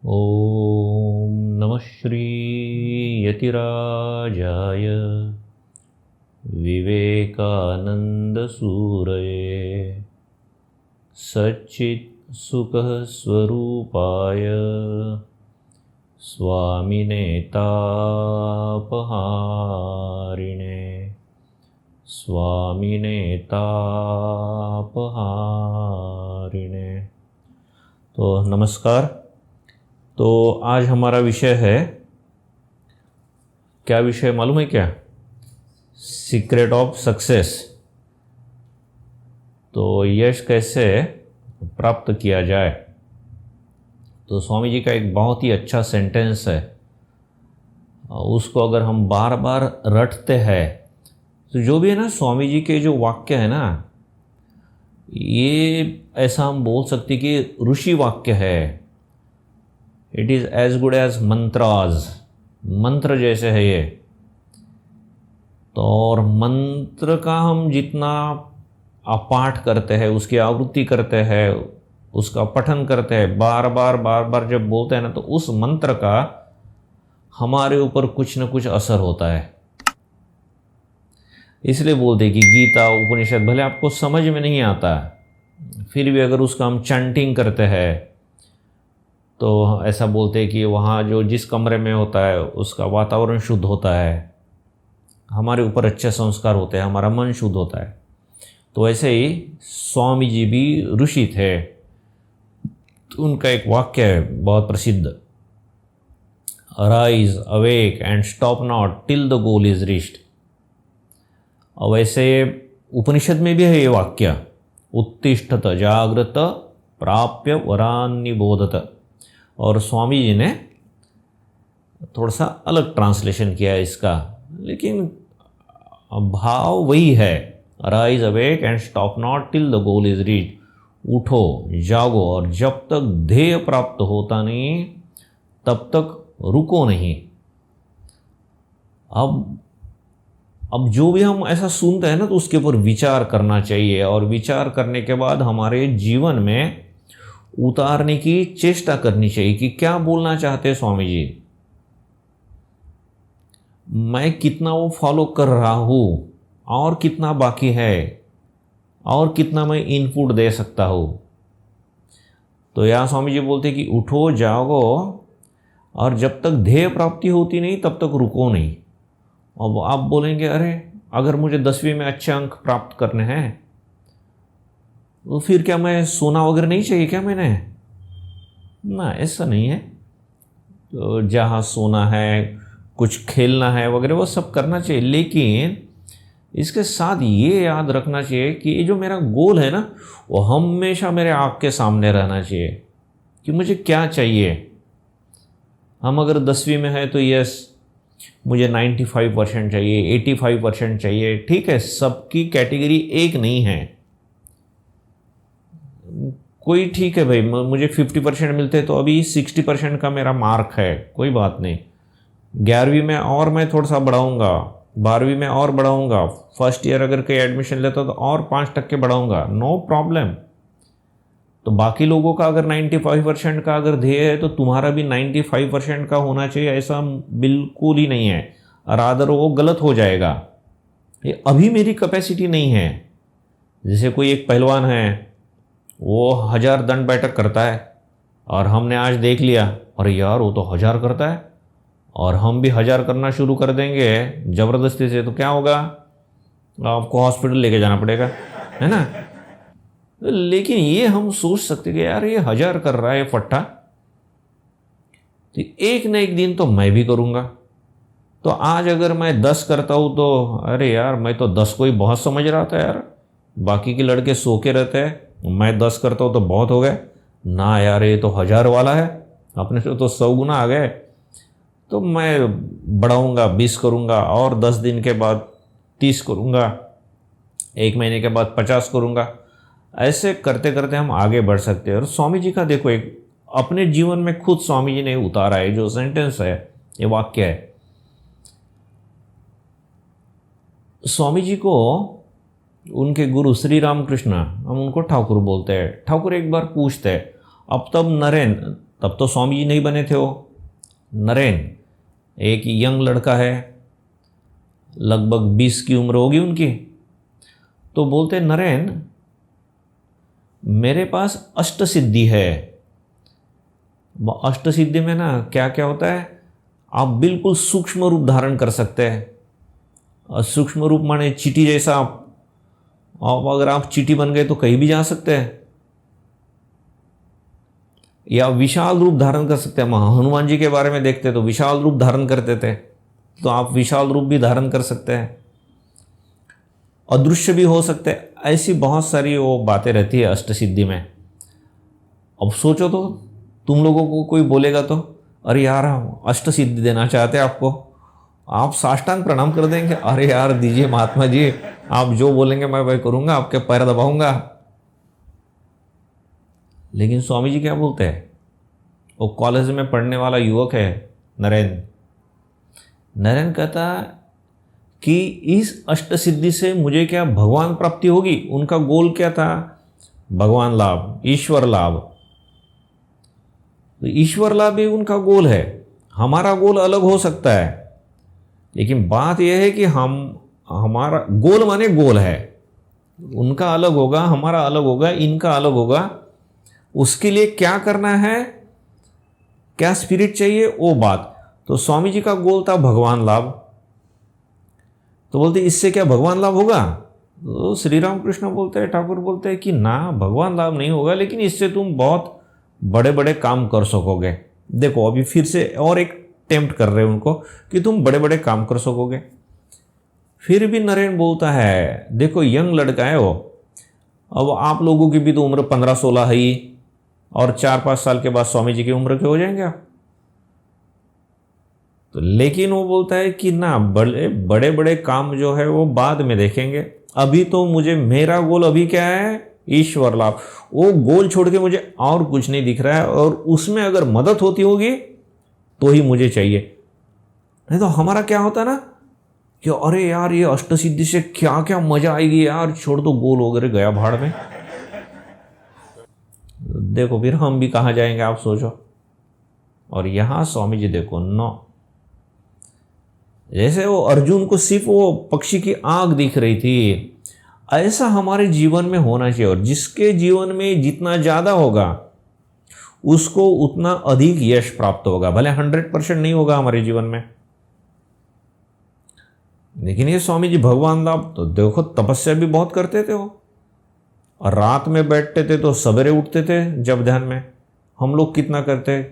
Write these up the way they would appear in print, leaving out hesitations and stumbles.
ॐ नमः श्री यतिराजाय विवेकानन्दसूरये सच्चित्सुखस्वरूपाय स्वामिने तापहारिणे स्वामिने तापहारिणे। तो नमस्कार। तो आज हमारा विषय है, क्या विषय मालूम है क्या? Secret of success. तो यश कैसे प्राप्त किया जाए। तो स्वामी जी का एक बहुत ही अच्छा सेंटेंस है, उसको अगर हम बार बार रटते हैं तो जो भी है ना, स्वामी जी के जो वाक्य है ना, ये ऐसा हम बोल सकते कि ऋषि वाक्य है। It is as good as mantras, मंत्र जैसे है ये। तो और मंत्र का हम जितना पाठ करते हैं, उसकी आवृत्ति करते हैं, उसका पठन करते हैं, बार बार जब बोलते हैं ना, तो उस मंत्र का हमारे ऊपर कुछ न कुछ असर होता है। इसलिए बोलते हैं कि गीता उपनिषद भले आपको समझ में नहीं आता, फिर भी अगर उसका हम चैंटिंग करते हैं तो ऐसा बोलते हैं कि वहाँ जो जिस कमरे में होता है उसका वातावरण शुद्ध होता है, हमारे ऊपर अच्छे संस्कार होते हैं, हमारा मन शुद्ध होता है। तो ऐसे ही स्वामी जी भी ऋषि थे। तो उनका एक वाक्य है बहुत प्रसिद्ध, arise awake and stop not till the goal is reached. और वैसे उपनिषद में भी है ये वाक्य, उत्तिष्ठत जागृत प्राप्य वरान निबोधत। और स्वामी जी ने थोड़ा सा अलग ट्रांसलेशन किया है इसका, लेकिन भाव वही है, arise awake and stop not till the goal is reached. उठो जागो और जब तक ध्येय प्राप्त होता नहीं तब तक रुको नहीं। अब जो भी हम ऐसा सुनते हैं ना, तो उसके ऊपर विचार करना चाहिए, और विचार करने के बाद हमारे जीवन में उतारने की चेष्टा करनी चाहिए कि क्या बोलना चाहते हैं स्वामी जी, मैं कितना वो फॉलो कर रहा हूँ, और कितना बाकी है, और कितना मैं इनपुट दे सकता हूँ। तो यहाँ स्वामी जी बोलते हैं कि उठो जागो और जब तक ध्येय प्राप्ति होती नहीं तब तक रुको नहीं। अब आप बोलेंगे, अरे अगर मुझे 10वीं में अच्छे अंक प्राप्त करने हैं तो फिर क्या मैं सोना वगैरह नहीं चाहिए क्या मैंने? ना, ऐसा नहीं है। तो जहाँ सोना है, कुछ खेलना है वगैरह, वो सब करना चाहिए, लेकिन इसके साथ ये याद रखना चाहिए कि ये जो मेरा गोल है ना, वो हमेशा मेरे आँख के सामने रहना चाहिए कि मुझे क्या चाहिए। हम अगर 10वीं में है तो यस, मुझे 95% चाहिए, 85% चाहिए, ठीक है, सबकी कैटेगरी एक नहीं है। कोई ठीक है भाई, मुझे 50% मिलते तो अभी 60% का मेरा मार्क है, कोई बात नहीं। 11वीं में और मैं थोड़ा सा बढ़ाऊँगा, 12वीं में और बढ़ाऊँगा, फर्स्ट ईयर अगर कहीं एडमिशन लेता तो और 5% बढ़ाऊँगा, नो प्रॉब्लम। तो बाकी लोगों का अगर 95% का अगर ध्येय है तो तुम्हारा भी 95% का होना चाहिए, ऐसा बिल्कुल ही नहीं है। रादर वो गलत हो जाएगा, ये अभी मेरी कैपेसिटी नहीं है। जैसे कोई एक पहलवान है, वो 1000 दंड बैठक करता है, और हमने आज देख लिया, अरे यार वो तो 1000 करता है, और हम भी 1000 करना शुरू कर देंगे ज़बरदस्ती से, तो क्या होगा? आपको हॉस्पिटल लेके जाना पड़ेगा, है ना। लेकिन ये हम सोच सकते कि यार ये 1000 कर रहा है फट्टा, तो एक न एक दिन तो मैं भी करूँगा। तो आज अगर मैं 10 करता हूँ तो अरे यार, मैं तो 10 को ही बहुत समझ रहा था यार, बाकी के लड़के सो के रहते हैं, मैं 10 करता हूँ तो बहुत हो गए ना यार, ये तो 1000 वाला है, अपने से तो 100 गुना आ गए। तो मैं बढ़ाऊँगा, 20 करूँगा, और 10 दिन के बाद 30 करूँगा, 1 महीने के बाद 50 करूँगा। ऐसे करते करते हम आगे बढ़ सकते हैं। और स्वामी जी का देखो, एक अपने जीवन में खुद स्वामी जी ने उतारा है, जो सेंटेंस है, ये वाक्य है। स्वामी जी को उनके गुरु श्री राम कृष्ण, हम उनको ठाकुर बोलते हैं, ठाकुर एक बार पूछते हैं, अब तब नरेन, तब तो स्वामी जी नहीं बने थे वो। नरेन एक यंग लड़का है, लगभग 20 की उम्र होगी उनकी। तो बोलते नरेन मेरे पास अष्ट सिद्धि है। अष्ट सिद्धि में ना क्या क्या होता है, आप बिल्कुल सूक्ष्म रूप धारण कर सकते हैं। और सूक्ष्म रूप माने चींटी जैसा आप अगर आप चींटी बन गए तो कहीं भी जा सकते हैं। या विशाल रूप धारण कर सकते हैं। हम हनुमान जी के बारे में देखते तो विशाल रूप धारण करते थे, तो आप विशाल रूप भी धारण कर सकते हैं। अदृश्य भी हो सकते हैं। ऐसी बहुत सारी वो बातें रहती है अष्ट सिद्धि में। अब सोचो तो तुम लोगों को कोई बोलेगा तो अरे यार हम अष्ट सिद्धि देना चाहते हैं आपको, आप साष्टांग प्रणाम कर देंगे, अरे यार दीजिए महात्मा जी, आप जो बोलेंगे मैं वही करूँगा, आपके पैर दबाऊंगा। लेकिन स्वामी जी क्या बोलते हैं, वो कॉलेज में पढ़ने वाला युवक है नरेन कहता कि इस अष्ट सिद्धि से मुझे क्या भगवान प्राप्ति होगी। उनका गोल क्या था, भगवान लाभ, ईश्वर लाभ। तो ईश्वर लाभ भी उनका गोल है, हमारा गोल अलग हो सकता है। लेकिन बात यह है कि हमारा गोल माने गोल है, उनका अलग होगा, हमारा अलग होगा, इनका अलग होगा। उसके लिए क्या करना है, क्या स्पिरिट चाहिए, वो बात। तो स्वामी जी का गोल था भगवान लाभ। तो बोलते इससे क्या भगवान लाभ होगा। तो श्री राम कृष्ण बोलते हैं, ठाकुर बोलते हैं कि ना भगवान लाभ नहीं होगा, लेकिन इससे तुम बहुत बड़े बड़े काम कर सकोगे। देखो अभी फिर से और एक टेम्प्ट कर रहे हैं उनको कि तुम बड़े बड़े काम कर सकोगे। फिर भी नरेन बोलता है देखो यंग लड़का है वो, अब आप लोगों की भी तो उम्र 15-16 है ही, और 4-5 साल के बाद स्वामी जी की उम्र के हो जाएंगे आप। तो लेकिन वो बोलता है कि ना बड़े बड़े काम जो है वो बाद में देखेंगे, अभी तो मुझे मेरा गोल अभी क्या है, ईश्वर लाभ। वो गोल छोड़ के मुझे और कुछ नहीं दिख रहा है, और उसमें अगर मदद होती होगी तो ही मुझे चाहिए। नहीं तो हमारा क्या होता है ना कि अरे यार ये अष्ट सिद्धि से क्या क्या मजा आएगी यार, छोड़ दो गोल वगैरह गया भाड़ में। देखो फिर हम भी कहाँ जाएंगे आप सोचो। और यहां स्वामी जी देखो नो, जैसे वो अर्जुन को सिर्फ वो पक्षी की आंख दिख रही थी, ऐसा हमारे जीवन में होना चाहिए। और जिसके जीवन में जितना ज्यादा होगा उसको उतना अधिक यश प्राप्त होगा। भले 100% नहीं होगा हमारे जीवन में, लेकिन ये स्वामी जी भगवान लाभ तो देखो तपस्या भी बहुत करते थे वो, और रात में बैठते थे तो सवेरे उठते थे जब ध्यान में। हम लोग कितना करते,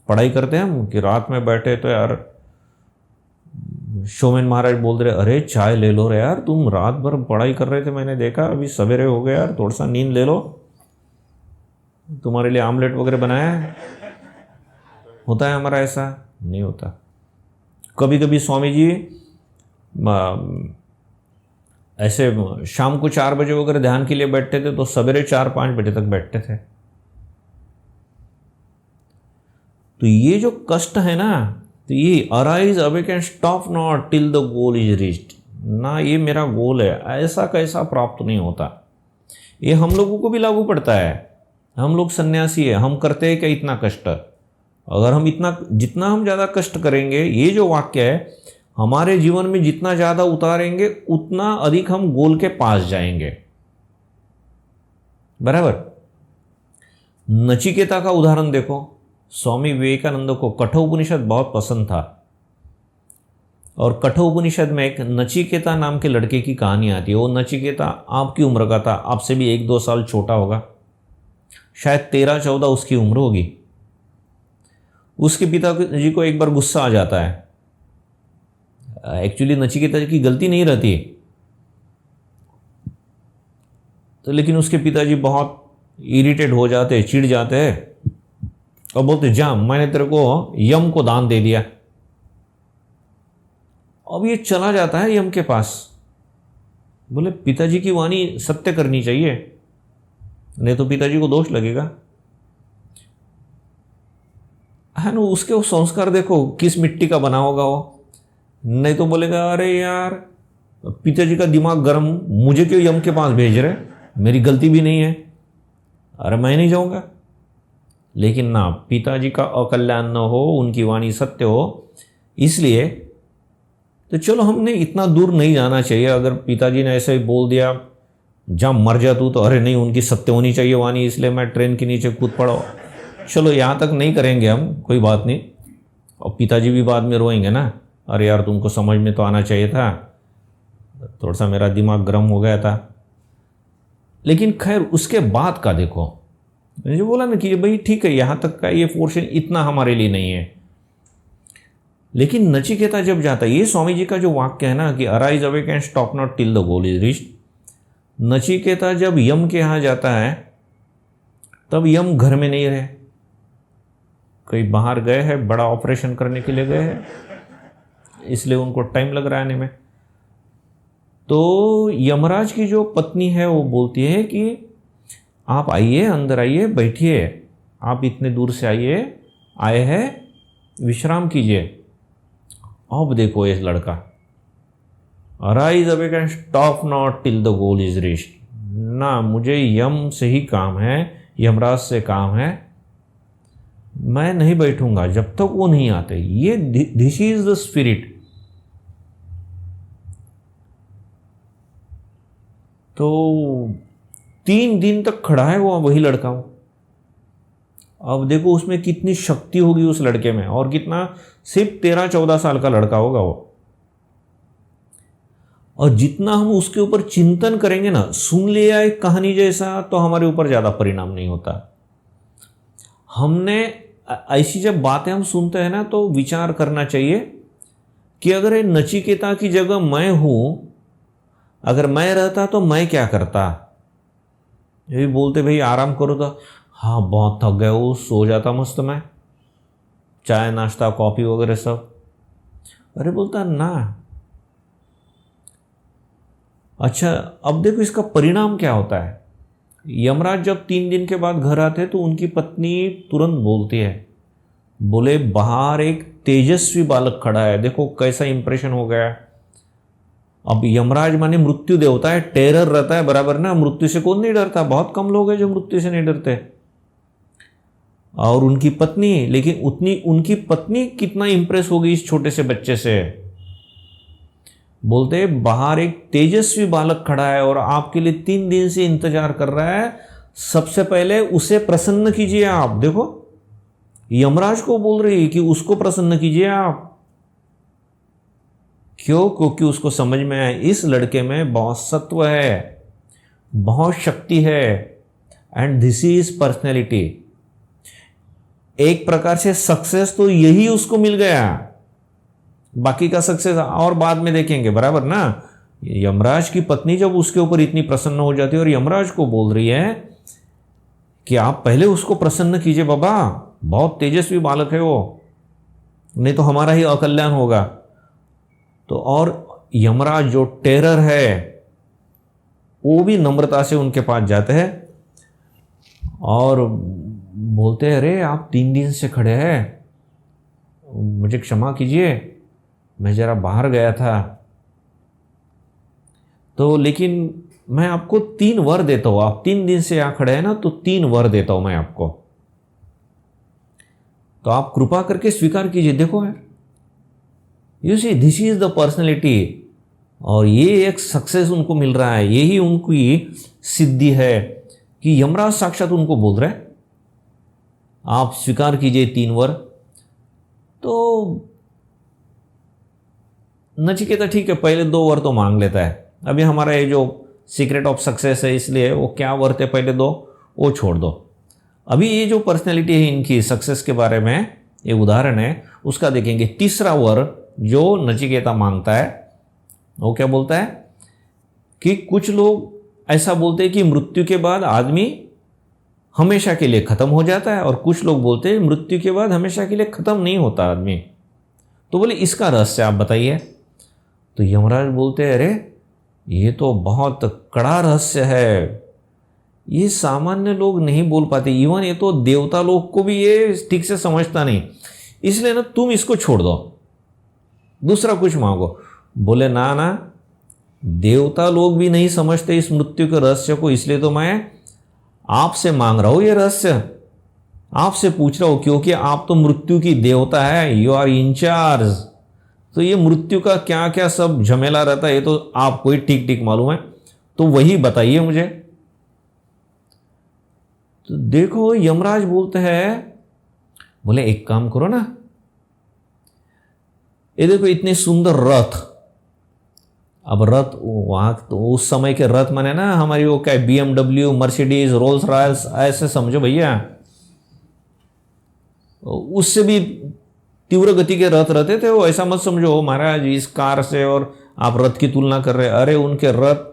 पढ़ाई करते हैं हम कि रात में बैठे तो यार शोमेन महाराज बोल रहे अरे चाय ले लो रे यार, तुम रात भर पढ़ाई कर रहे थे मैंने देखा, अभी सवेरे हो गया यार, थोड़ा सा नींद ले लो, तुम्हारे लिए आमलेट वगैरह बनाया है। होता है हमारा ऐसा? नहीं होता। कभी कभी स्वामी जी ऐसे शाम को 4 बजे वगैरह ध्यान के लिए बैठते थे तो सवेरे 4-5 बजे तक बैठते थे। तो ये जो कष्ट है ना, तो ये arise awake and stop not till the goal is reached ना, ये मेरा गोल है, ऐसा कैसा प्राप्त नहीं होता। ये हम लोगों को भी लागू पड़ता है। हम लोग सन्यासी है, हम करते हैं क्या इतना कष्ट। अगर हम जितना हम ज़्यादा कष्ट करेंगे, ये जो वाक्य है हमारे जीवन में जितना ज़्यादा उतारेंगे उतना अधिक हम गोल के पास जाएंगे। बराबर। नचिकेता का उदाहरण देखो। स्वामी विवेकानंद को कठोपनिषद बहुत पसंद था, और कठोपनिषद में एक नचिकेता नाम के लड़के की कहानी आती है। वो नचिकेता आपकी उम्र का था, आपसे भी 1-2 साल छोटा होगा, शायद 13-14 उसकी उम्र होगी। उसके पिताजी को एक बार गुस्सा आ जाता है। एक्चुअली नचिकेता की गलती नहीं रहती, तो लेकिन उसके पिताजी बहुत इरिटेट हो जाते, चिढ़ जाते हैं और बोलते जा, मैंने तेरे को यम को दान दे दिया। अब ये चला जाता है यम के पास। बोले पिताजी की वाणी सत्य करनी चाहिए, नहीं तो पिताजी को दोष लगेगा, है ना। उसके वो संस्कार देखो किस मिट्टी का बना होगा वो। नहीं तो बोलेगा अरे यार पिताजी का दिमाग गर्म, मुझे क्यों यम के पास भेज रहे, मेरी गलती भी नहीं है, अरे मैं नहीं जाऊंगा। लेकिन ना पिताजी का अकल्याण न हो, उनकी वाणी सत्य हो। इसलिए तो चलो हमने इतना दूर नहीं जाना चाहिए। अगर पिताजी ने ऐसे ही बोल दिया जा मर जा तू, तो अरे नहीं उनकी सत्य होनी चाहिए वाणी, इसलिए मैं ट्रेन के नीचे कूद पड़ा। चलो यहाँ तक नहीं करेंगे हम, कोई बात नहीं। और पिताजी भी बाद में रोएंगे ना, अरे यार तुमको समझ में तो आना चाहिए था, थोड़ा सा मेरा दिमाग गर्म हो गया था। लेकिन खैर उसके बाद का देखो, मैंने जो बोला ना कि भाई ठीक है यहाँ तक का ये पोर्शन इतना हमारे लिए नहीं है। लेकिन नचिकेता जब जाता है, ये स्वामी जी का जो वाक्य है ना कि arise awake and stop not till the goal is reached. Nachiketa जब यम के यहाँ जाता है तब यम घर में नहीं रहे, कहीं बाहर गए हैं, बड़ा ऑपरेशन करने के लिए गए हैं, इसलिए उनको टाइम लग रहा है आने में। तो यमराज की जो पत्नी है वो बोलती है कि आप आइए, अंदर आइए, बैठिए, आप इतने दूर से आए हैं, विश्राम कीजिए। अब देखो इस लड़का, arise awake and stop not till the goal is reached. ना मुझे यम से ही काम है, यमराज से काम है, मैं नहीं बैठूंगा जब तक वो नहीं आते। ये दिस इज द स्पिरिट। तो 3 दिन तक खड़ा है वो, वही लड़का वो। अब देखो उसमें कितनी शक्ति होगी उस लड़के में, और कितना, सिर्फ 13-14 साल का लड़का होगा वो। और जितना हम उसके ऊपर चिंतन करेंगे ना, सुन लिया एक कहानी जैसा, तो हमारे ऊपर ज़्यादा परिणाम नहीं होता। हमने ऐसी जब बातें हम सुनते हैं ना, तो विचार करना चाहिए कि अगर ये नचिकेता की जगह मैं हूं, अगर मैं रहता तो मैं क्या करता। ये भी बोलते भाई आराम करो, तो हाँ बहुत थक गए, वो सो जाता मस्त मैं, चाय नाश्ता कॉफ़ी वगैरह सब। अरे बोलता ना। अच्छा अब देखो इसका परिणाम क्या होता है। यमराज जब 3 दिन के बाद घर आते तो उनकी पत्नी तुरंत बोलती है, बोले बाहर एक तेजस्वी बालक खड़ा है, देखो कैसा इंप्रेशन हो गया। अब यमराज माने मृत्यु देवता है, टेरर रहता है बराबर ना, मृत्यु से कौन नहीं डरता, बहुत कम लोग हैं जो मृत्यु से नहीं डरते। और उनकी पत्नी, लेकिन उतनी उनकी पत्नी कितना इंप्रेस होगी इस छोटे से बच्चे से। बोलते बाहर एक तेजस्वी बालक खड़ा है और आपके लिए 3 दिन से इंतजार कर रहा है, सबसे पहले उसे प्रसन्न कीजिए आप। देखो यमराज को बोल रही है कि उसको प्रसन्न कीजिए आप। क्यों? क्योंकि उसको समझ में आया इस लड़के में बहुत सत्व है, बहुत शक्ति है, एंड दिस इज पर्सनैलिटी। एक प्रकार से सक्सेस तो यही उसको मिल गया, बाकी का सक्सेस और बाद में देखेंगे बराबर ना। यमराज की पत्नी जब उसके ऊपर इतनी प्रसन्न हो जाती है और यमराज को बोल रही है कि आप पहले उसको प्रसन्न कीजिए बाबा, बहुत तेजस्वी बालक है वो, नहीं तो हमारा ही अकल्याण होगा। तो और यमराज जो टेरर है वो भी नम्रता से उनके पास जाते हैं और बोलते हैं अरे आप 3 दिन से खड़े हैं, मुझे क्षमा कीजिए, मैं जरा बाहर गया था। तो लेकिन मैं आपको 3 वर देता हूं, आप 3 दिन से यहां खड़े हैं ना, तो 3 वर देता हूं मैं आपको, तो आप कृपा करके स्वीकार कीजिए। देखो यार, you see this is the personality. और ये एक सक्सेस उनको मिल रहा है, यही उनकी सिद्धि है कि यमराज साक्षात उनको बोल रहे हैं आप स्वीकार कीजिए 3 वर। तो नचिकेता ठीक है, पहले 2 वर तो मांग लेता है। अभी हमारा ये जो सीक्रेट ऑफ सक्सेस है, इसलिए वो क्या वर थे पहले 2 वो छोड़ दो। अभी ये जो पर्सनैलिटी है इनकी सक्सेस के बारे में ये उदाहरण है, उसका देखेंगे। तीसरा वर जो नचिकेता मांगता है वो क्या बोलता है कि कुछ लोग ऐसा बोलते हैं कि मृत्यु के बाद आदमी हमेशा के लिए खत्म हो जाता है, और कुछ लोग बोलते हैं मृत्यु के बाद हमेशा के लिए खत्म नहीं होता आदमी। तो बोले इसका रहस्य आप बताइए। तो यमराज बोलते हैं अरे ये तो बहुत कड़ा रहस्य है, ये सामान्य लोग नहीं बोल पाते, इवन ये तो देवता लोग को भी ये ठीक से समझता नहीं, इसलिए ना तुम इसको छोड़ दो, दूसरा कुछ मांगो। बोले ना ना, देवता लोग भी नहीं समझते इस मृत्यु के रहस्य को, इसलिए तो मैं आपसे मांग रहा हूं ये रहस्य, आपसे पूछ रहा हूं क्योंकि आप तो मृत्यु की देवता है, यू आर इंचार्ज। तो ये मृत्यु का क्या क्या सब झमेला रहता है ये तो आपको ही ठीक ठीक मालूम है, तो वही बताइए मुझे। तो देखो यमराज बोलते हैं, बोले एक काम करो ना, ये देखो इतने सुंदर रथ। अब रथ वहां तो उस समय के रथ माने ना हमारी वो क्या BMW, मर्सिडीज, रोल्स रॉयल्स ऐसे समझो भैया। उससे भी तीव्र गति के रथ रहते थे वो, ऐसा मत समझो महाराज इस कार से और आप रथ की तुलना कर रहे। अरे उनके रथ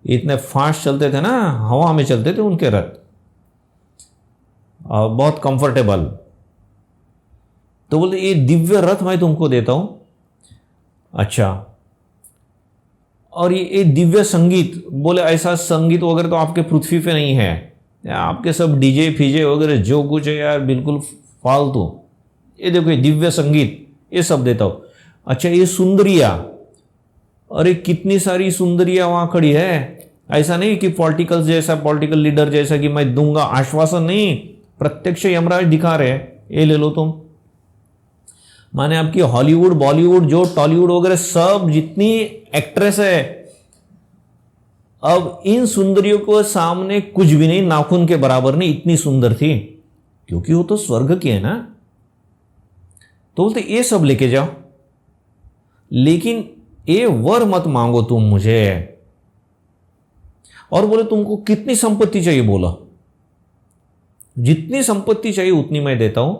इतने फास्ट चलते थे ना, हवा में चलते थे उनके रथ, और बहुत कंफर्टेबल। तो बोलते ये दिव्य रथ मैं तुमको देता हूं। अच्छा, और ये दिव्य संगीत, बोले ऐसा संगीत वगैरह तो आपके पृथ्वी पे नहीं है, आपके सब डीजे फीजे वगैरह जो कुछ है यार बिल्कुल फालतू। ये देखो ये दिव्य संगीत ये सब देता हूं। अच्छा ये सुंदरिया, अरे कितनी सारी सुंदरिया वहां खड़ी है। ऐसा नहीं कि पॉलिटिकल जैसा, पॉलिटिकल लीडर जैसा कि मैं दूंगा आश्वासन, नहीं, प्रत्यक्ष यमराज दिखा रहे हैं। ये ले लो तुम, माने आपकी हॉलीवुड, बॉलीवुड, जो टॉलीवुड वगैरह सब जितनी एक्ट्रेस है, अब इन सुंदरियों को सामने कुछ भी नहीं, नाखून के बराबर नहीं, इतनी सुंदर थी, क्योंकि वो तो स्वर्ग की है ना। तो बोलते ये सब लेके जाओ, लेकिन ये वर मत मांगो तुम मुझे। और बोले तुमको कितनी संपत्ति चाहिए, बोला जितनी संपत्ति चाहिए उतनी मैं देता हूं,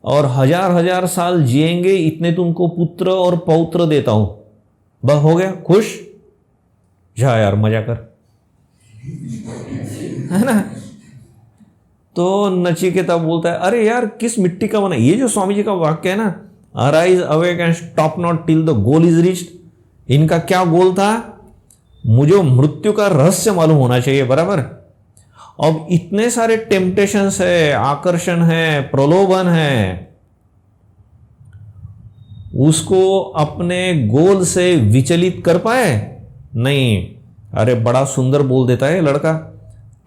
और 1000 साल जिएंगे इतने तुमको पुत्र और पौत्र देता हूं। बस हो गया, खुश, जा यार मजा कर, है ना। तो नचिकेता बोलता है अरे यार किस मिट्टी का बना, ये जो स्वामी जी का वाक्य है ना, arise awake and stop not till the goal is reached, इनका क्या गोल था, मुझे मृत्यु का रहस्य मालूम होना चाहिए, बराबर। अब इतने सारे टेम्पटेशंस है, आकर्षण है, प्रलोभन है, उसको अपने गोल से विचलित कर पाए नहीं। अरे बड़ा सुंदर बोल देता है लड़का,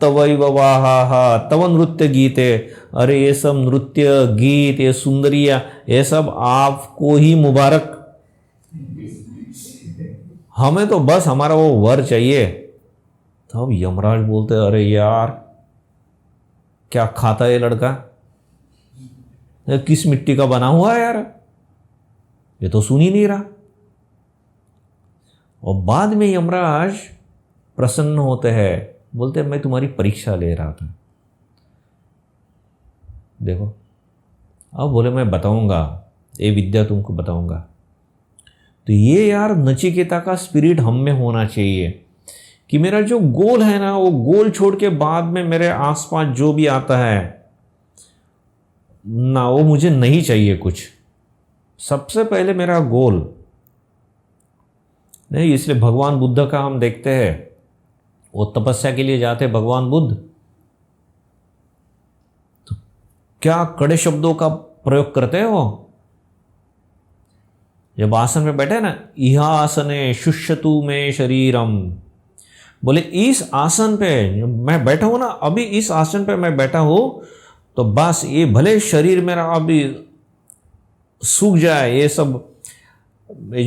तवैव वाहा तव नृत्य गीते। अरे ये सब नृत्य गीत, ये सुंदरिया, ये सब आपको ही मुबारक, हमें तो बस हमारा वो वर चाहिए। तब यमराज बोलते अरे यार क्या खाता है ये लड़का, ये किस मिट्टी का बना हुआ है यार, ये तो सुन ही नहीं रहा। और बाद में यमराज प्रसन्न होते हैं, बोलते मैं तुम्हारी परीक्षा ले रहा था, देखो। अब बोले मैं बताऊंगा, ये विद्या तुमको बताऊंगा। तो ये यार नचिकेता का स्पिरिट हम में होना चाहिए कि मेरा जो गोल है ना, वो गोल छोड़ के बाद में मेरे आसपास जो भी आता है ना, वो मुझे नहीं चाहिए कुछ। सबसे पहले मेरा गोल नहीं। इसलिए भगवान बुद्ध का हम देखते हैं, वो तपस्या के लिए जाते भगवान बुद्ध, तो क्या कड़े शब्दों का प्रयोग करते हैं वो। जब आसन में बैठे ना, इह आसने शुष्यतु में शरीरम, बोले इस आसन पे मैं बैठा हूं ना, अभी इस आसन पे मैं बैठा हूं, तो बस ये भले शरीर मेरा अभी सूख जाए, ये सब ये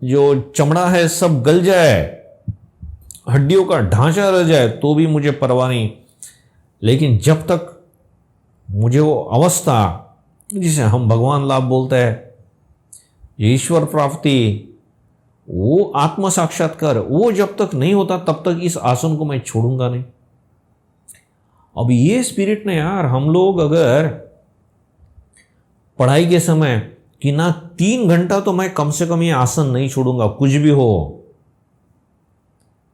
जो चमड़ा है सब गल जाए, हड्डियों का ढांचा रह जाए, तो भी मुझे परवाह नहीं। लेकिन जब तक मुझे वो अवस्था जिसे हम भगवान लाभ बोलते हैं, ईश्वर प्राप्ति, वो आत्म साक्षात्कार, वो जब तक नहीं होता तब तक इस आसन को मैं छोड़ूंगा नहीं। अब ये स्पिरिट ने यार, हम लोग अगर पढ़ाई के समय कि ना 3 घंटा तो मैं कम से कम ये आसन नहीं छोड़ूंगा, कुछ भी हो।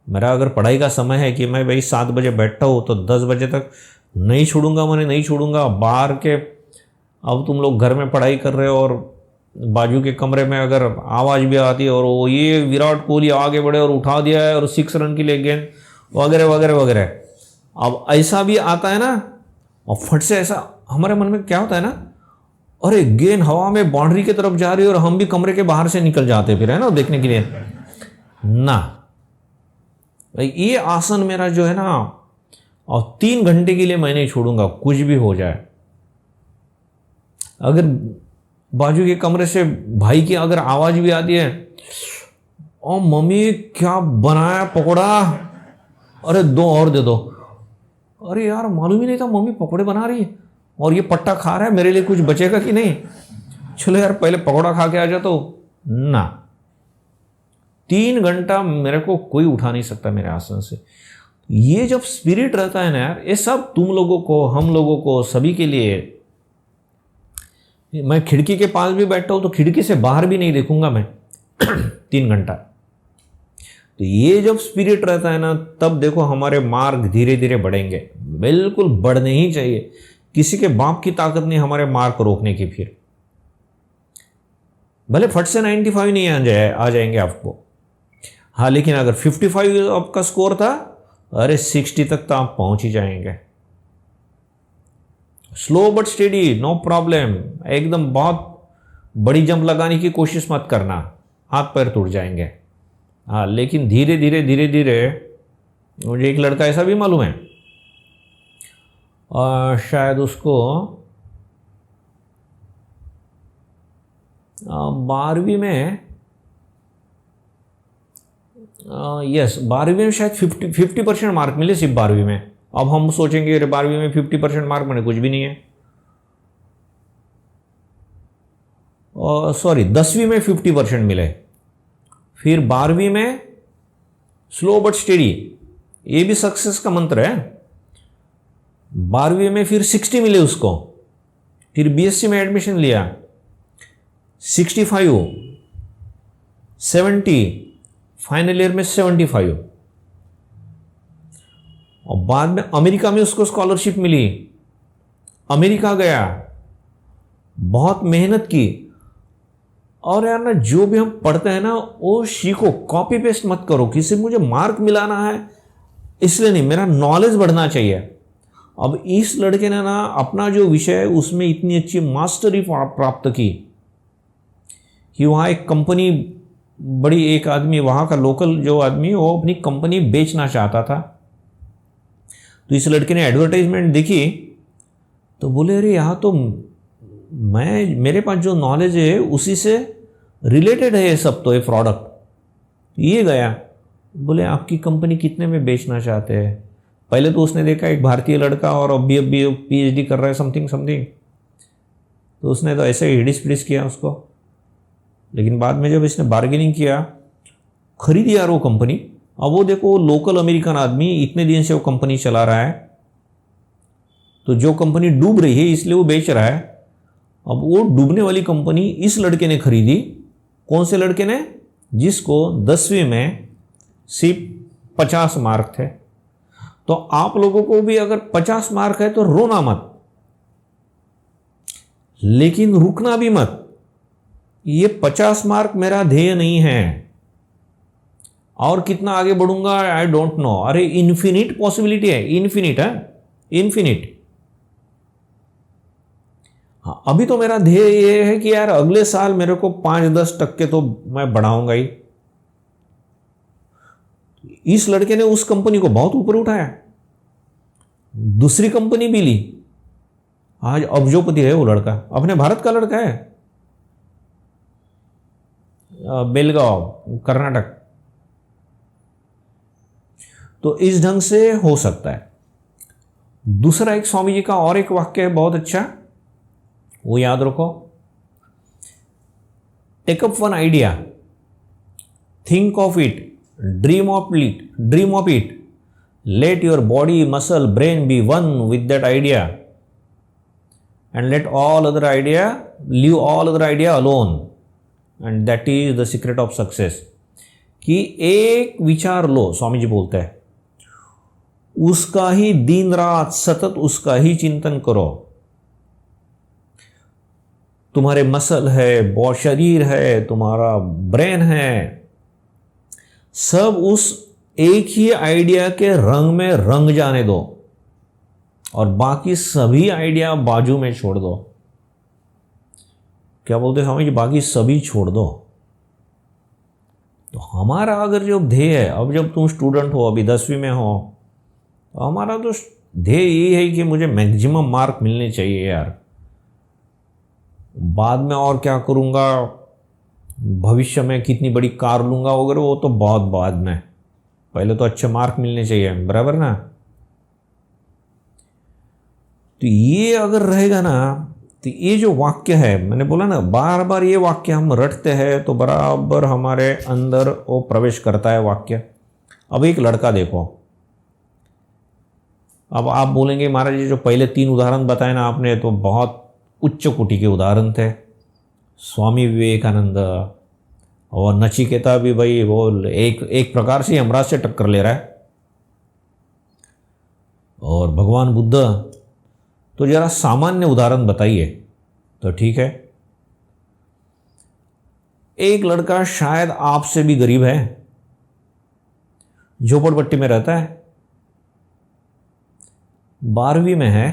मेरा अगर पढ़ाई का समय है कि मैं भाई 7 बजे बैठता हूँ तो 10 बजे तक नहीं छोड़ूंगा, मैंने नहीं छोड़ूंगा। बाहर के, अब तुम लोग घर में पढ़ाई कर रहे हो और बाजू के कमरे में अगर आवाज़ भी आती है और वो ये विराट कोहली आगे बढ़े और उठा दिया है और 6 रन के लिए गेंद वगैरह वगैरह वगैरह, अब ऐसा भी आता है ना, और फट से ऐसा हमारे मन में क्या होता है ना, अरे गेंद हवा में बाउंड्री की तरफ जा रही है और हम भी कमरे के बाहर से निकल जाते फिर, है ना, देखने के लिए ना। ये आसन मेरा जो है ना, और 3 घंटे के लिए मैं नहीं छोड़ूंगा, कुछ भी हो जाए। अगर बाजू के कमरे से भाई की अगर आवाज भी आती है, ओ मम्मी क्या बनाया पकौड़ा, अरे 2 और दे दो। अरे यार मालूम ही नहीं था मम्मी पकौड़े बना रही है और ये पट्टा खा रहा है, मेरे लिए कुछ बचेगा कि नहीं, चलो यार पहले पकौड़ा खा के आ जाता हूँ ना। 3 घंटा मेरे को कोई उठा नहीं सकता मेरे आसन से। ये जब स्पिरिट रहता है ना यार, ये सब तुम लोगों को, हम लोगों को, सभी के लिए। मैं खिड़की के पास भी बैठा हूं तो खिड़की से बाहर भी नहीं देखूंगा मैं 3 घंटा। तो ये जब स्पिरिट रहता है ना, तब देखो हमारे मार्ग धीरे धीरे बढ़ेंगे। बिल्कुल बढ़ने ही चाहिए, किसी के बाप की ताकत नहीं हमारे मार्ग को रोकने की। फिर भले फट से 95 नहीं आ जाएंगे आपको, हाँ, लेकिन अगर 55 आपका स्कोर था, अरे 60 तक तो आप पहुंच ही जाएंगे। Slow but steady, no problem. एकदम बहुत बड़ी जंप लगाने की कोशिश मत करना, हाथ पैर टूट जाएंगे। हाँ, लेकिन धीरे धीरे धीरे धीरे। मुझे एक लड़का ऐसा भी मालूम है, शायद उसको 12वीं में, यस 12वीं में शायद 50% मार्क मिले सिर्फ 12वीं में। अब हम सोचेंगे अरे 12वीं में 50% मार्क मैंने कुछ भी नहीं है। सॉरी 10वीं में 50% मिले, फिर 12वीं में स्लो बट स्टेडी, ये भी सक्सेस का मंत्र है। 12वीं में फिर 60 मिले उसको, फिर बीएससी में एडमिशन लिया, 65, 70, फाइनल ईयर में 75, और बाद में अमेरिका में उसको स्कॉलरशिप मिली, अमेरिका गया, बहुत मेहनत की। और यार ना, जो भी हम पढ़ते हैं ना वो सीखो, कॉपी पेस्ट मत करो। किसी मुझे मार्क मिलाना है इसलिए नहीं, मेरा नॉलेज बढ़ना चाहिए। अब इस लड़के ने ना अपना जो विषय है उसमें इतनी अच्छी मास्टरी प्राप्त की कि वहाँ एक कंपनी, बड़ी एक आदमी वहाँ का लोकल जो आदमी, वो अपनी कंपनी बेचना चाहता था। तो इस लड़के ने एडवर्टाइजमेंट देखी तो बोले अरे यहाँ तो मेरे पास जो नॉलेज है उसी से रिलेटेड है ये सब, तो ये प्रोडक्ट। ये गया, बोले आपकी कंपनी कितने में बेचना चाहते हैं। पहले तो उसने देखा एक भारतीय लड़का और अभी पीएचडी कर रहा है समथिंग, तो उसने तो ऐसे ही हिडिस पिडिस किया उसको। लेकिन बाद में जब इसने बार्गेनिंग किया, खरीदी यार वो कंपनी। अब वो देखो, वो लोकल अमेरिकन आदमी इतने दिन से वो कंपनी चला रहा है, तो जो कंपनी डूब रही है इसलिए वो बेच रहा है। अब वो डूबने वाली कंपनी इस लड़के ने खरीदी। कौन से लड़के ने? जिसको 10वीं में सिर्फ 50 मार्क थे। तो आप लोगों को भी अगर 50 मार्क है तो रोना मत, लेकिन रुकना भी मत। ये 50 मार्क मेरा ध्येय नहीं है, और कितना आगे बढ़ूंगा आई डोंट नो। अरे इन्फिनिट पॉसिबिलिटी है, इन्फिनिट है, इन्फिनिट। हाँ, अभी तो मेरा ध्येय ये है कि यार अगले साल मेरे को 5-10% तो मैं बढ़ाऊंगा ही। इस लड़के ने उस कंपनी को बहुत ऊपर उठाया, दूसरी कंपनी भी ली, आज अब्जोपति है वो लड़का, अपने भारत का लड़का है, बेलगांव, कर्नाटक। तो इस ढंग से हो सकता है। दूसरा एक स्वामी जी का और एक वाक्य है बहुत अच्छा, वो याद रखो। Take up one idea, think of it, dream of it, let your body, muscle, brain be one with that idea, and let all other idea, leave all other idea alone, and that is the secret of success. कि एक विचार लो, स्वामी जी बोलते हैं, उसका ही दिन रात सतत उसका ही चिंतन करो। तुम्हारे मसल है, शरीर है, तुम्हारा ब्रेन है, सब उस एक ही आइडिया के रंग में रंग जाने दो, और बाकी सभी आइडिया बाजू में छोड़ दो। क्या बोलते हैं स्वामी जी? बाकी सभी छोड़ दो। तो हमारा अगर जो ध्येय है, अब जब तुम स्टूडेंट हो, अभी 10वीं में हो, हमारा तो ध्येय ये है कि मुझे मैक्सिमम मार्क मिलने चाहिए यार। बाद में और क्या करूँगा, भविष्य में कितनी बड़ी कार लूँगा वगैरह, वो तो बहुत बाद में, पहले तो अच्छे मार्क मिलने चाहिए, बराबर ना। तो ये अगर रहेगा ना, तो ये जो वाक्य है, मैंने बोला ना बार बार ये वाक्य हम रटते हैं तो बराबर हमारे अंदर वो प्रवेश करता है वाक्य। अब एक लड़का देखो, अब आप बोलेंगे महाराज जी जो पहले 3 उदाहरण बताए ना आपने तो बहुत उच्च कोटि के उदाहरण थे, स्वामी विवेकानंद और नचिकेता भी भाई वो एक प्रकार से यमराज से टक्कर ले रहा है, और भगवान बुद्ध, तो जरा सामान्य उदाहरण बताइए। तो ठीक है, एक लड़का शायद आपसे भी गरीब है, झोपड़पट्टी में रहता है, 12वीं में है।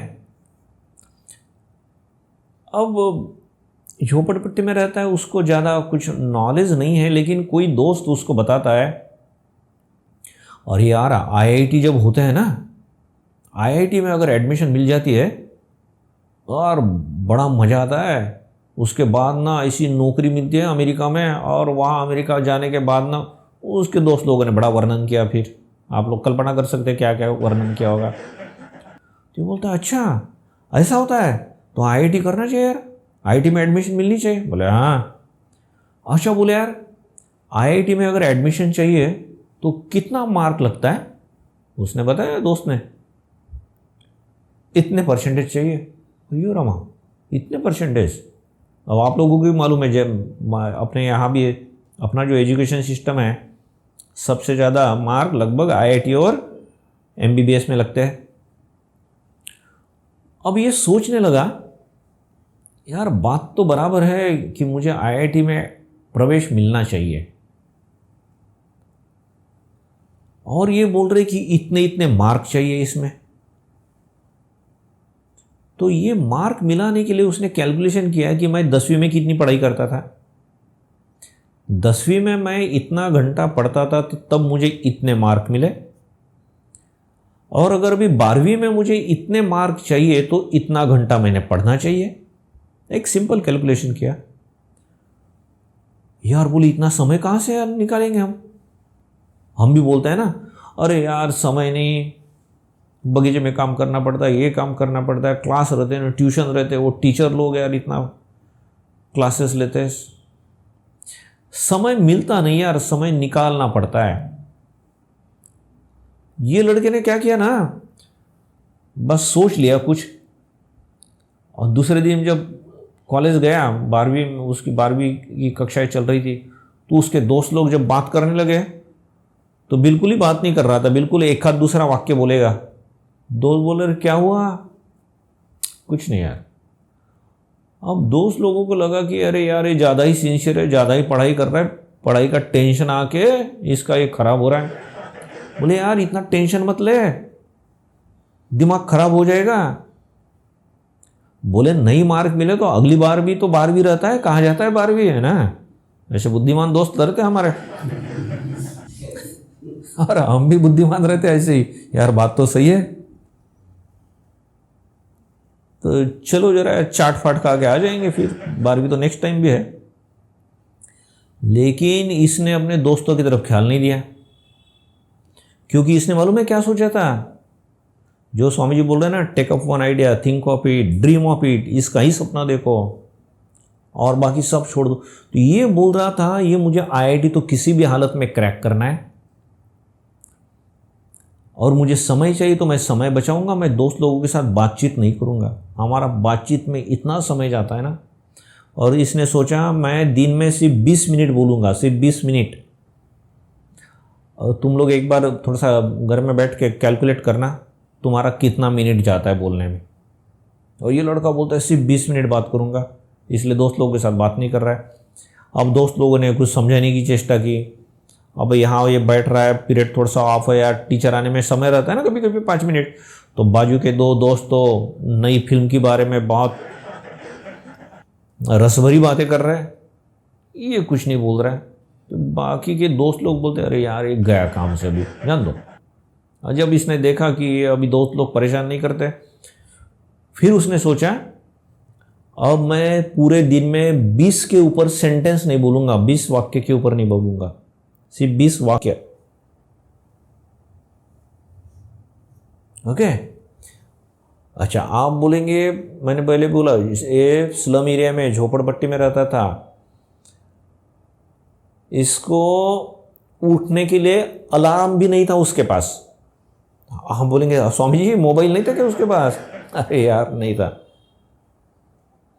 अब झोपड़पट्टी में रहता है, उसको ज़्यादा कुछ नॉलेज नहीं है, लेकिन कोई दोस्त उसको बताता है, और यार आईआईटी जब होते हैं ना, आईआईटी में अगर एडमिशन मिल जाती है और बड़ा मज़ा आता है, उसके बाद ना ऐसी नौकरी मिलती है अमेरिका में, और वहाँ अमेरिका जाने के बाद ना उसके दोस्त लोगों ने बड़ा वर्णन किया, फिर आप लोग कल्पना कर सकते हैं क्या क्या वर्णन किया होगा। तो बोलता है अच्छा ऐसा होता है तो आईआईटी करना चाहिए यार, आईआईटी में एडमिशन मिलनी चाहिए। बोले हाँ। अच्छा, बोले यार आईआईटी में अगर एडमिशन चाहिए तो कितना मार्क लगता है? उसने बताया दोस्त ने, इतने परसेंटेज चाहिए। यो रमा, इतने परसेंटेज। अब आप लोगों को भी मालूम है, जब अपने यहाँ भी अपना जो एजुकेशन सिस्टम है, सबसे ज़्यादा मार्क लगभग आईआईटी और एमबीबीएस में लगते हैं। अब ये सोचने लगा यार बात तो बराबर है कि मुझे आईआईटी में प्रवेश मिलना चाहिए, और ये बोल रहे कि इतने इतने मार्क चाहिए इसमें। तो ये मार्क मिलाने के लिए उसने कैलकुलेशन किया कि मैं 10वीं में कितनी पढ़ाई करता था, 10वीं में मैं इतना घंटा पढ़ता था तो तब मुझे इतने मार्क मिले, और अगर अभी 12वीं में मुझे इतने मार्क चाहिए तो इतना घंटा मैंने पढ़ना चाहिए। एक सिंपल कैलकुलेशन किया। यार बोली इतना समय कहाँ से यार निकालेंगे हम भी बोलते हैं ना, अरे यार समय नहीं, बगीचे में काम करना पड़ता है, ये काम करना पड़ता है, क्लास रहते हैं, ट्यूशन रहते हैं, वो टीचर लोग यार इतना क्लासेस लेते हैं, समय मिलता नहीं यार, समय निकालना पड़ता है। ये लड़के ने क्या किया ना, बस सोच लिया कुछ, और दूसरे दिन जब कॉलेज गया, 12वीं में उसकी 12वीं की कक्षाएं चल रही थी, तो उसके दोस्त लोग जब बात करने लगे तो बिल्कुल ही बात नहीं कर रहा था, बिल्कुल एक आध दूसरा वाक्य बोलेगा। दोस्त बोले क्या हुआ? कुछ नहीं यार। अब दोस्त लोगों को लगा कि अरे यार ये ज़्यादा ही सिंसियर है, ज़्यादा ही पढ़ाई कर रहा है, पढ़ाई का टेंशन आके इसका ये खराब हो रहा है। बोले यार इतना टेंशन मत ले, दिमाग खराब हो जाएगा। बोले नहीं मार्क मिले तो अगली बार भी तो 12वीं रहता है, कहाँ जाता है 12वीं, है ना। ऐसे बुद्धिमान दोस्त रहते हमारे, और हम भी बुद्धिमान रहते ऐसे ही। यार बात तो सही है, तो चलो जरा चाट फाट खा के आ जाएंगे, फिर 12वीं तो नेक्स्ट टाइम भी है। लेकिन इसने अपने दोस्तों की तरफ ख्याल नहीं दिया, क्योंकि इसने मालूम है क्या सोचा था, जो स्वामी जी बोल रहे हैं ना, take up one idea, think of it, dream of it, इसका ही सपना देखो और बाकी सब छोड़ दो। तो ये बोल रहा था ये मुझे आईआईटी तो किसी भी हालत में क्रैक करना है, और मुझे समय चाहिए तो मैं समय बचाऊंगा, मैं दोस्त लोगों के साथ बातचीत नहीं करूंगा। हमारा बातचीत में इतना समय जाता है ना। और इसने सोचा मैं दिन में सिर्फ 20 मिनट बोलूँगा, सिर्फ 20 मिनट। और तुम लोग एक बार थोड़ा सा घर में बैठ के कैलकुलेट करना तुम्हारा कितना मिनट जाता है बोलने में। और ये लड़का बोलता है सिर्फ 20 मिनट बात करूँगा, इसलिए दोस्त लोगों के साथ बात नहीं कर रहा है। अब दोस्त लोगों ने कुछ समझाने की चेष्टा की, अब यहाँ ये बैठ रहा है, पीरियड थोड़ा सा ऑफ है यार, टीचर आने में समय रहता है ना कभी कभी 5 मिनट। तो बाजू के 2 दोस्त तो नई फिल्म के बारे में बहुत रसभरी बातें कर रहे हैं, ये कुछ नहीं बोल रहा है। तो बाकी के दोस्त लोग बोलते हैं अरे यार ये गया काम से, अभी जान दो, और जब इसने देखा कि अभी दोस्त लोग परेशान नहीं करते, फिर उसने सोचा अब मैं पूरे दिन में 20 के ऊपर सेंटेंस नहीं बोलूंगा, 20 वाक्य के ऊपर नहीं बोलूंगा, सिर्फ 20 वाक्य। ओके। अच्छा, आप बोलेंगे मैंने पहले बोला ये स्लम एरिया में झोपड़पट्टी में रहता था, इसको उठने के लिए अलार्म भी नहीं था उसके पास। हम बोलेंगे स्वामी जी मोबाइल नहीं था क्या उसके पास? अरे यार नहीं था,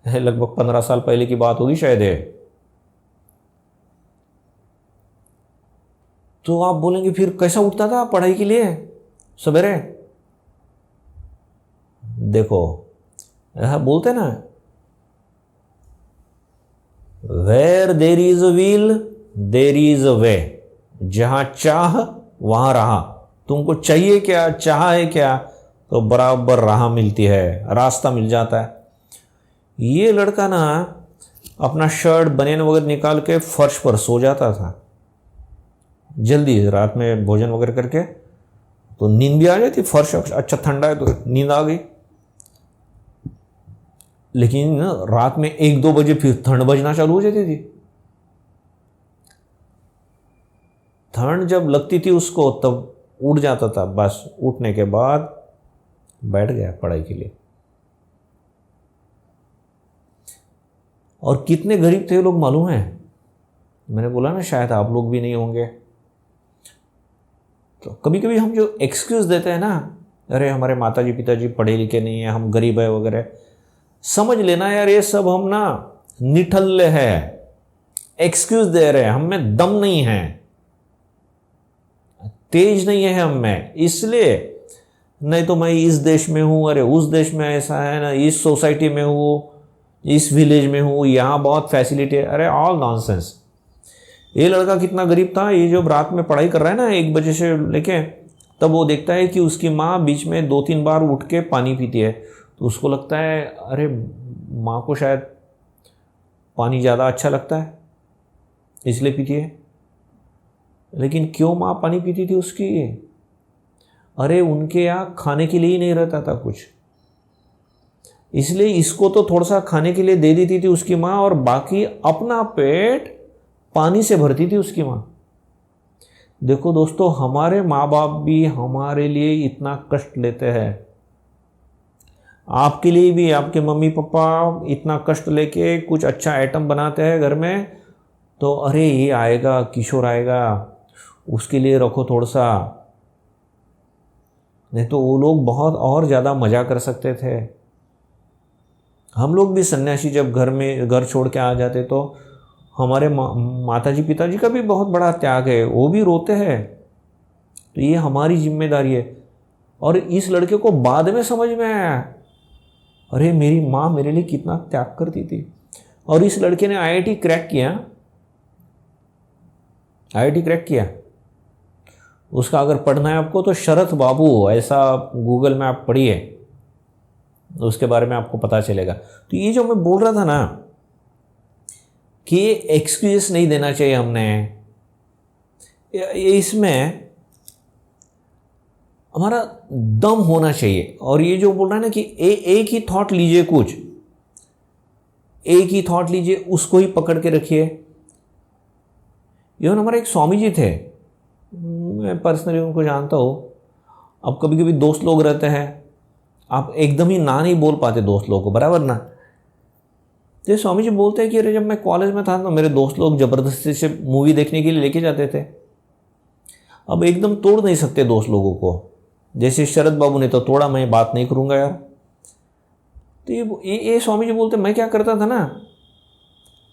लगभग 15 साल पहले की बात होगी शायद है। तो आप बोलेंगे फिर कैसा उठता था पढ़ाई के लिए सवेरे? देखो यह बोलते ना, where there is a will there is a way, जहां चाह वहां राह। तुमको चाहिए क्या, चाह है क्या, तो बराबर राह मिलती है, रास्ता मिल जाता है। ये लड़का ना अपना शर्ट बनियान वगैरह निकाल के फर्श पर सो जाता था जल्दी, रात में भोजन वगैरह करके, तो नींद भी आ जाती, फर्श अच्छा ठंडा है तो नींद आ गई। लेकिन रात में 1-2 बजे फिर ठंड बजना चालू हो जाती थी। ठंड जब लगती थी उसको तब उठ जाता था, बस उठने के बाद बैठ गया पढ़ाई के लिए। और कितने गरीब थे लोग मालूम है? मैंने बोला ना शायद आप लोग भी नहीं होंगे। तो कभी कभी हम जो एक्सक्यूज देते हैं ना, अरे हमारे माताजी पिताजी पढ़े लिखे नहीं है, हम गरीब है वगैरह, समझ लेना यार ये सब हम ना निठल्ले हैं, एक्सक्यूज दे रहे हैं, हम में दम नहीं है, तेज नहीं है हम में, इसलिए। नहीं तो मैं इस देश में हूं, अरे उस देश में ऐसा है ना, इस सोसाइटी में हूं, इस विलेज में हूं, यहां बहुत फैसिलिटी है, अरे ऑल नॉनसेंस। ये लड़का कितना गरीब था, ये जब रात में पढ़ाई कर रहा है ना 1 बजे से लेके, तब वो देखता है कि उसकी माँ बीच में 2-3 बार उठ के पानी पीती है, तो उसको लगता है अरे माँ को शायद पानी ज़्यादा अच्छा लगता है इसलिए पीती है। लेकिन क्यों माँ पानी पीती थी उसकी? अरे उनके यहाँ खाने के लिए ही नहीं रहता था कुछ, इसलिए इसको तो थोड़ा सा खाने के लिए दे देती थी उसकी माँ, और बाकी अपना पेट पानी से भरती थी उसकी माँ। देखो दोस्तों, हमारे माँ बाप भी हमारे लिए इतना कष्ट लेते हैं, आपके लिए भी आपके मम्मी पापा इतना कष्ट लेके कुछ अच्छा आइटम बनाते हैं घर में, तो अरे ये आएगा किशोर आएगा उसके लिए रखो थोड़ा सा, नहीं तो वो लोग बहुत और ज़्यादा मज़ा कर सकते थे। हम लोग भी सन्यासी जब घर छोड़ के आ जाते तो हमारे माताजी पिताजी का भी बहुत बड़ा त्याग है, वो भी रोते हैं, तो ये हमारी जिम्मेदारी है। और इस लड़के को बाद में समझ में आया, अरे मेरी माँ मेरे लिए कितना त्याग करती थी। और इस लड़के ने आईआईटी क्रैक किया। उसका अगर पढ़ना है आपको तो शरत बाबू ऐसा गूगल में आप पढ़िए, उसके बारे में आपको पता चलेगा। तो ये जो मैं बोल रहा था ना कि एक्सक्यूज नहीं देना चाहिए हमने, इसमें हमारा दम होना चाहिए। और ये जो बोल रहा है ना कि एक ही थॉट लीजिए, कुछ एक ही थॉट लीजिए, उसको ही पकड़ के रखिए। इवन हमारे एक स्वामी जी थे, मैं पर्सनली उनको जानता हूँ। अब कभी कभी दोस्त लोग रहते हैं, आप एकदम ही ना नहीं बोल पाते दोस्त लोगों को, बराबर ना। तो स्वामी जी बोलते हैं कि अरे जब मैं कॉलेज में था तो मेरे दोस्त लोग ज़बरदस्ती से मूवी देखने के लिए लेके जाते थे, अब एकदम तोड़ नहीं सकते दोस्त लोगों को, जैसे शरद बाबू ने तो तोड़ा, मैं बात नहीं करूँगा यार। तो ये स्वामी जी बोलते मैं क्या करता था ना,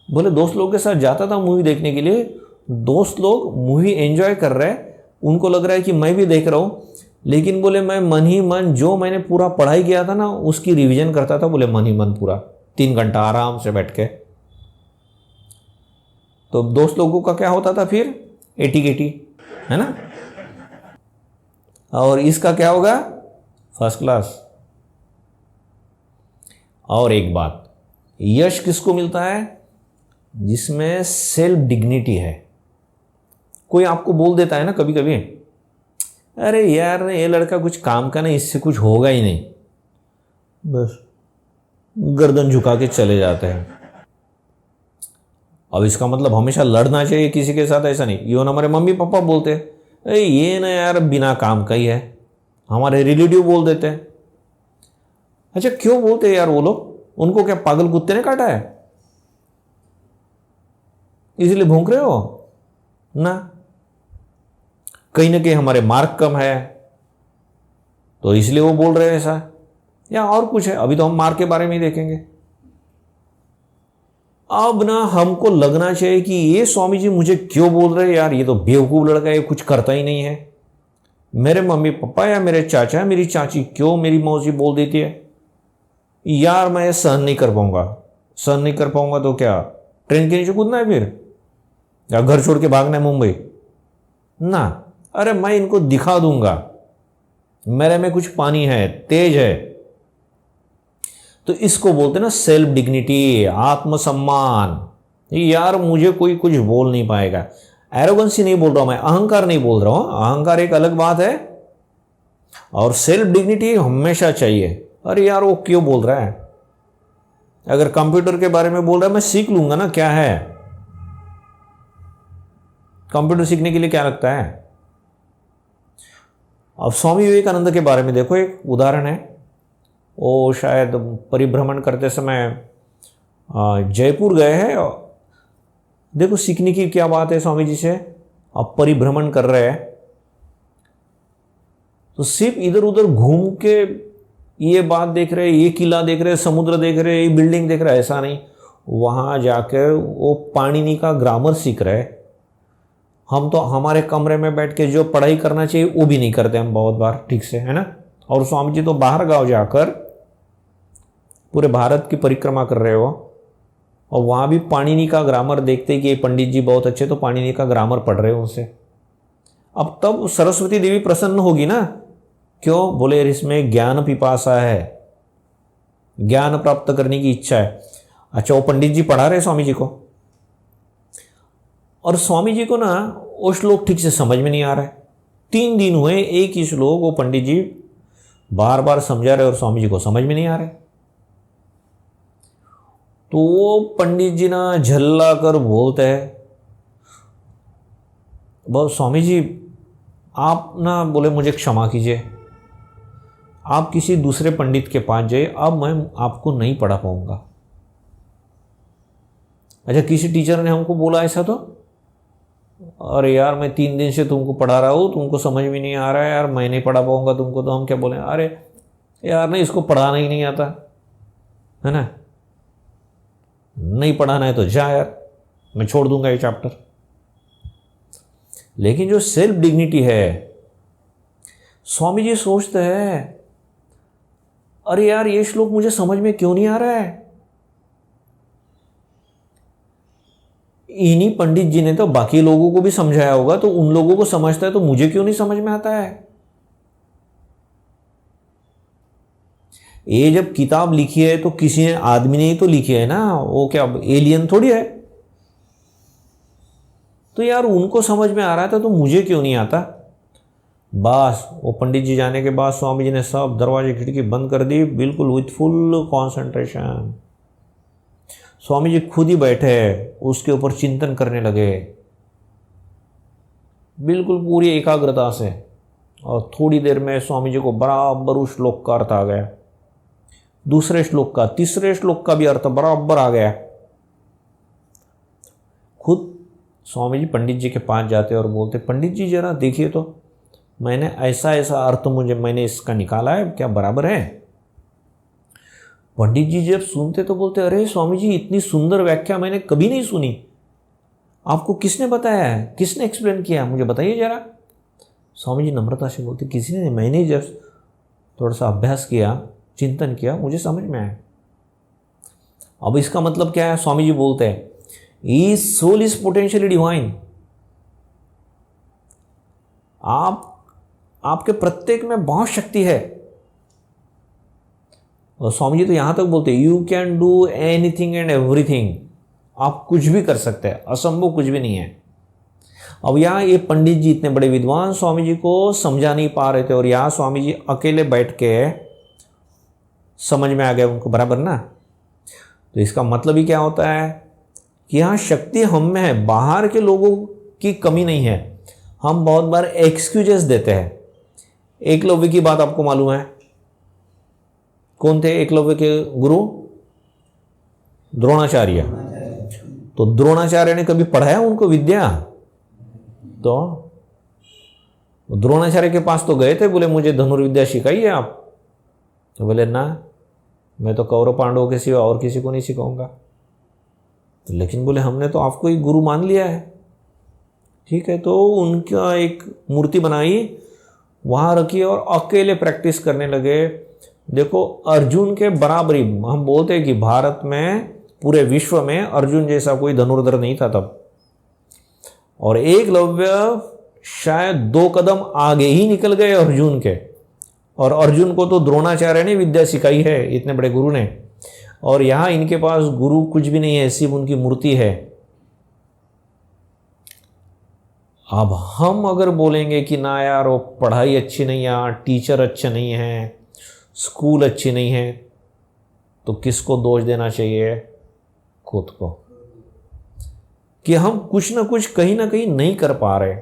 बोले दोस्त लोगों के साथ जाता था मूवी देखने के लिए, दोस्त लोग मूवी एंजॉय कर रहे हैं, उनको लग रहा है कि मैं भी देख रहा हूँ, लेकिन बोले मैं मन ही मन जो मैंने पूरा पढ़ाई किया था ना उसकी रिवीजन करता था, बोले मन ही मन पूरा 3 घंटा आराम से बैठ के। तो दोस्त लोगों का क्या होता था फिर, 80 है ना, और इसका क्या होगा, फर्स्ट क्लास। और एक बात, यश किसको मिलता है, जिसमें सेल्फ डिग्निटी है। कोई आपको बोल देता है ना कभी कभी, अरे यार ये लड़का कुछ काम का नहीं, इससे कुछ होगा ही नहीं, बस गर्दन झुका के चले जाते हैं। अब इसका मतलब हमेशा लड़ना चाहिए किसी के साथ, ऐसा नहीं। इवन हमारे मम्मी पापा बोलते हैं अरे ये ना यार बिना काम का ही है, हमारे रिलेटिव बोल देते हैं। अच्छा क्यों बोलते हैं यार वो लोग? उनको क्या पागल कुत्ते ने काटा है इसलिए भौंक रहे हो ना? कहीं ना कहीं हमारे मार्क कम है तो इसलिए वो बोल रहे हैं ऐसा, या और कुछ है। अभी तो हम मार्क के बारे में ही देखेंगे। अब ना हमको लगना चाहिए कि ये स्वामी जी मुझे क्यों बोल रहे हैं यार, ये तो बेवकूफ लड़का है, ये कुछ करता ही नहीं है। मेरे मम्मी पापा या मेरे चाचा मेरी चाची क्यों मेरी मौसी बोल देती है यार, मैं सहन नहीं कर पाऊंगा। सहन नहीं कर पाऊंगा तो क्या ट्रेन के नीचे कूदना है फिर, या घर छोड़ के भागना है मुंबई ना? अरे मैं इनको दिखा दूंगा मेरे में कुछ पानी है, तेज है। तो इसको बोलते ना सेल्फ डिग्निटी, आत्मसम्मान। यार मुझे कोई कुछ बोल नहीं पाएगा। एरोगेंसी नहीं बोल रहा हूं मैं, अहंकार नहीं बोल रहा हूं, अहंकार एक अलग बात है और सेल्फ डिग्निटी हमेशा चाहिए। अरे यार वो क्यों बोल रहा है? अगर कंप्यूटर के बारे में बोल रहा है मैं सीख लूंगा ना, क्या है कंप्यूटर सीखने के लिए क्या लगता है। अब स्वामी विवेकानंद के बारे में देखो, एक उदाहरण है। वो शायद परिभ्रमण करते समय जयपुर गए हैं। देखो सीखने की क्या बात है स्वामी जी से। अब परिभ्रमण कर रहे हैं तो सिर्फ इधर उधर घूम के ये बात देख रहे, ये किला देख रहे, समुद्र देख रहे, ये बिल्डिंग देख रहे, ऐसा नहीं। वहां जाकर वो पाणिनि का ग्रामर सीख रहे। हम तो हमारे कमरे में बैठ के जो पढ़ाई करना चाहिए वो भी नहीं करते हम बहुत बार ठीक से, है ना। और स्वामी जी तो बाहर गांव जाकर पूरे भारत की परिक्रमा कर रहे हो और वहां भी पाणिनि का ग्रामर देखते कि ये पंडित जी बहुत अच्छे, तो पाणिनि का ग्रामर पढ़ रहे हो उनसे। अब तब सरस्वती देवी प्रसन्न होगी ना, क्यों? बोले इसमें ज्ञान पिपासा है, ज्ञान प्राप्त करने की इच्छा है। अच्छा वो पंडित जी पढ़ा रहे स्वामी जी को, और स्वामी जी को ना वो श्लोक ठीक से समझ में नहीं आ रहा है। 3 दिन हुए एक ही श्लोक वो पंडित जी बार बार समझा रहे और स्वामी जी को समझ में नहीं आ रहे। तो वो पंडित जी ना झल्ला कर बोलते हैं, बहुत स्वामी जी आप ना, बोले मुझे क्षमा कीजिए, आप किसी दूसरे पंडित के पास जाइए, अब मैं आपको नहीं पढ़ा पाऊंगा। अच्छा किसी टीचर ने हमको बोला ऐसा तो, अरे यार मैं 3 दिन से तुमको पढ़ा रहा हूँ, तुमको समझ में नहीं आ रहा है यार, मैं नहीं पढ़ा पाऊंगा तुमको। तो हम क्या बोले, अरे यार नहीं इसको पढ़ाना ही नहीं आता है ना, नहीं पढ़ाना है तो जा यार, मैं छोड़ दूंगा ये चैप्टर। लेकिन जो सेल्फ डिग्निटी है, स्वामी जी सोचते हैं अरे यार ये श्लोक मुझे समझ में क्यों नहीं आ रहा है। इन्हीं पंडित जी ने तो बाकी लोगों को भी समझाया होगा, तो उन लोगों को समझता है तो मुझे क्यों नहीं समझ में आता है। ये जब किताब लिखी है तो किसी ने आदमी ने ही तो लिखी है ना, वो क्या एलियन थोड़ी है। तो यार उनको समझ में आ रहा था तो मुझे क्यों नहीं आता। बस वो पंडित जी जाने के बाद स्वामी जी ने सब दरवाजे खिड़की बंद कर दी, बिल्कुल with full concentration. Swami ji खुद ही बैठे उसके ऊपर चिंतन करने लगे बिल्कुल पूरी एकाग्रता से, और थोड़ी देर में स्वामी जी को बराबर उस श्लोक का अर्थ आ गया, दूसरे श्लोक का, तीसरे श्लोक का भी अर्थ बराबर आ गया। खुद स्वामी जी पंडित जी के पास जाते और बोलते, पंडित जी जरा देखिए तो मैंने ऐसा ऐसा अर्थ मैंने इसका निकाला है, क्या बराबर है। पंडित जी जब सुनते तो बोलते, अरे स्वामी जी इतनी सुंदर व्याख्या मैंने कभी नहीं सुनी, आपको किसने बताया है, किसने एक्सप्लेन किया, मुझे बताइए जरा। स्वामी जी नम्रता से बोलते, किसी ने, मैंने जब थोड़ा सा अभ्यास किया, चिंतन किया, मुझे समझ में आया। अब इसका मतलब क्या है, स्वामी जी बोलते हैं each soul is potentially divine. आपके प्रत्येक में बहुत शक्ति है। और स्वामी जी तो यहां तक बोलते हैं you can do anything and everything, आप कुछ भी कर सकते हैं, असंभव कुछ भी नहीं है। अब यहाँ ये पंडित जी इतने बड़े विद्वान स्वामी जी को समझा नहीं पा रहे थे, और यहाँ स्वामी जी अकेले बैठ के समझ में आ गया उनको बराबर ना। तो इसका मतलब ही क्या होता है कि यहाँ शक्ति हम में है, बाहर के लोगों की कमी नहीं है। हम बहुत बार एक्सक्यूजेस देते हैं। एकलव्य की बात आपको मालूम है, कौन थे एकलव्य के गुरु? द्रोणाचार्य। तो द्रोणाचार्य ने कभी पढ़ाया उनको विद्या? तो द्रोणाचार्य के पास तो गए थे, बोले मुझे धनुर्विद्या सिखाइए आप। तो बोले ना, मैं तो कौरव पांडवों के सिवा और किसी को नहीं सिखाऊंगा। तो लेकिन बोले हमने तो आपको ही गुरु मान लिया है। ठीक है, तो उनका एक मूर्ति बनाई, वहाँ रखी और अकेले प्रैक्टिस करने लगे। देखो अर्जुन के बराबरी, हम बोलते हैं कि भारत में, पूरे विश्व में अर्जुन जैसा कोई धनुर्धर नहीं था तब। और एकलव्य शायद 2 कदम आगे ही निकल गए अर्जुन के। और अर्जुन को तो द्रोणाचार्य ने विद्या सिखाई है, इतने बड़े गुरु ने। और यहाँ इनके पास गुरु कुछ भी नहीं है, सिर्फ उनकी मूर्ति है। अब हम अगर बोलेंगे कि ना यार वो पढ़ाई अच्छी नहीं है, टीचर अच्छे नहीं है, स्कूल अच्छी नहीं है, तो किसको दोष देना चाहिए? खुद को, कि हम कुछ ना कुछ कहीं ना कहीं नहीं कर पा रहे।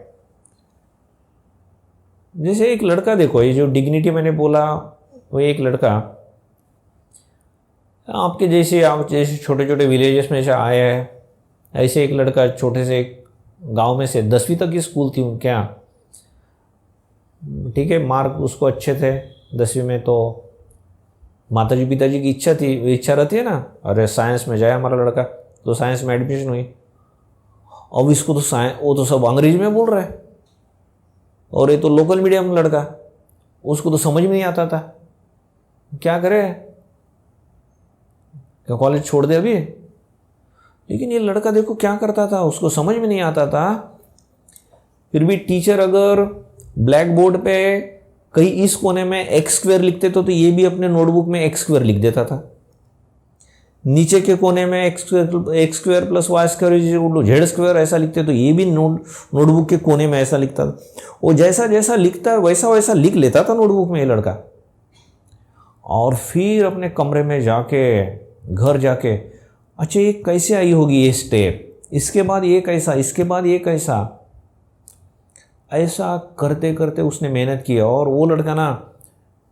जैसे एक लड़का देखो, ये जो डिग्निटी मैंने बोला, वो एक लड़का आपके जैसे, आप जैसे छोटे छोटे विलेजेस में से आया है, ऐसे एक लड़का छोटे से एक गांव में से 10वीं तक की स्कूल थी क्या, ठीक है, मार्क उसको अच्छे थे 10वीं में। तो माताजी पिताजी की इच्छा रहती है ना, अरे साइंस में जाए हमारा लड़का, तो साइंस में एडमिशन हुई। अब इसको तो वो तो सब अंग्रेजी में बोल रहा है, और ये तो लोकल मीडियम लड़का, उसको तो समझ में नहीं आता था। क्या करे, क्या कॉलेज छोड़ दे अभी? लेकिन ये लड़का देखो क्या करता था, उसको समझ में नहीं आता था, फिर भी टीचर अगर ब्लैक बोर्ड पे कहीं इस कोने में x² लिखते तो ये भी अपने नोटबुक में x² लिख देता था। नीचे के कोने में x² प्लस y² z² ऐसा लिखते तो ये भी नोटबुक के कोने में ऐसा लिखता था। वो जैसा जैसा लिखता वैसा वैसा लिख लेता था नोटबुक में ये लड़का। और फिर अपने कमरे में जाके, घर जाके, अच्छा ये कैसे आई होगी ये स्टेप, इसके बाद ये कैसा, इसके बाद ये कैसा, ऐसा करते करते उसने मेहनत की। और वो लड़का ना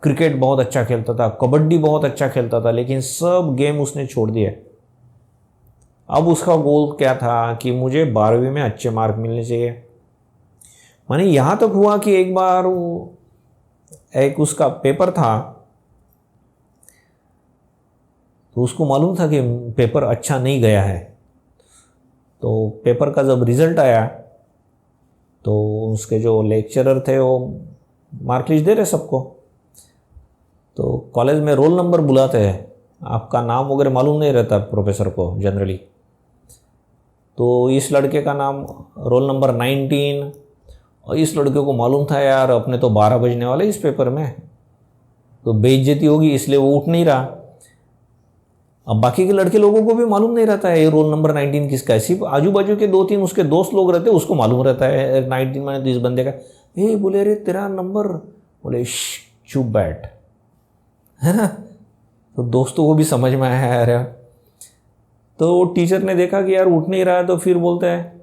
क्रिकेट बहुत अच्छा खेलता था, कबड्डी बहुत अच्छा खेलता था, लेकिन सब गेम उसने छोड़ दिए। अब उसका गोल क्या था कि मुझे 12वीं में अच्छे मार्क मिलने चाहिए। माने यहाँ तक हुआ कि एक बार एक उसका पेपर था, तो उसको मालूम था कि पेपर अच्छा नहीं गया है। तो पेपर का जब रिज़ल्ट आया तो उसके जो लेक्चरर थे वो मार्क लिस्ट दे रहे सबको। तो कॉलेज में रोल नंबर बुलाते हैं, आपका नाम वगैरह मालूम नहीं रहता प्रोफेसर को जनरली। तो इस लड़के का नाम रोल नंबर 19, और इस लड़के को मालूम था यार अपने तो 12 बजने वाले इस पेपर में, तो बेइज्जती होगी, इसलिए वो उठ नहीं रहा। अब बाकी के लड़के लोगों को भी मालूम नहीं रहता है ये रोल नंबर 19 किसका है, सिर्फ आजू बाजू के 2-3 उसके दोस्त लोग रहते हैं, उसको मालूम रहता है 19 माने तो इस बंदे का। बोले अरे तेरा नंबर, बोले चुप बैठ, है ना। तो दोस्तों को भी समझ में आया यार। तो टीचर ने देखा कि यार उठ नहीं रहा है, तो फिर बोलता है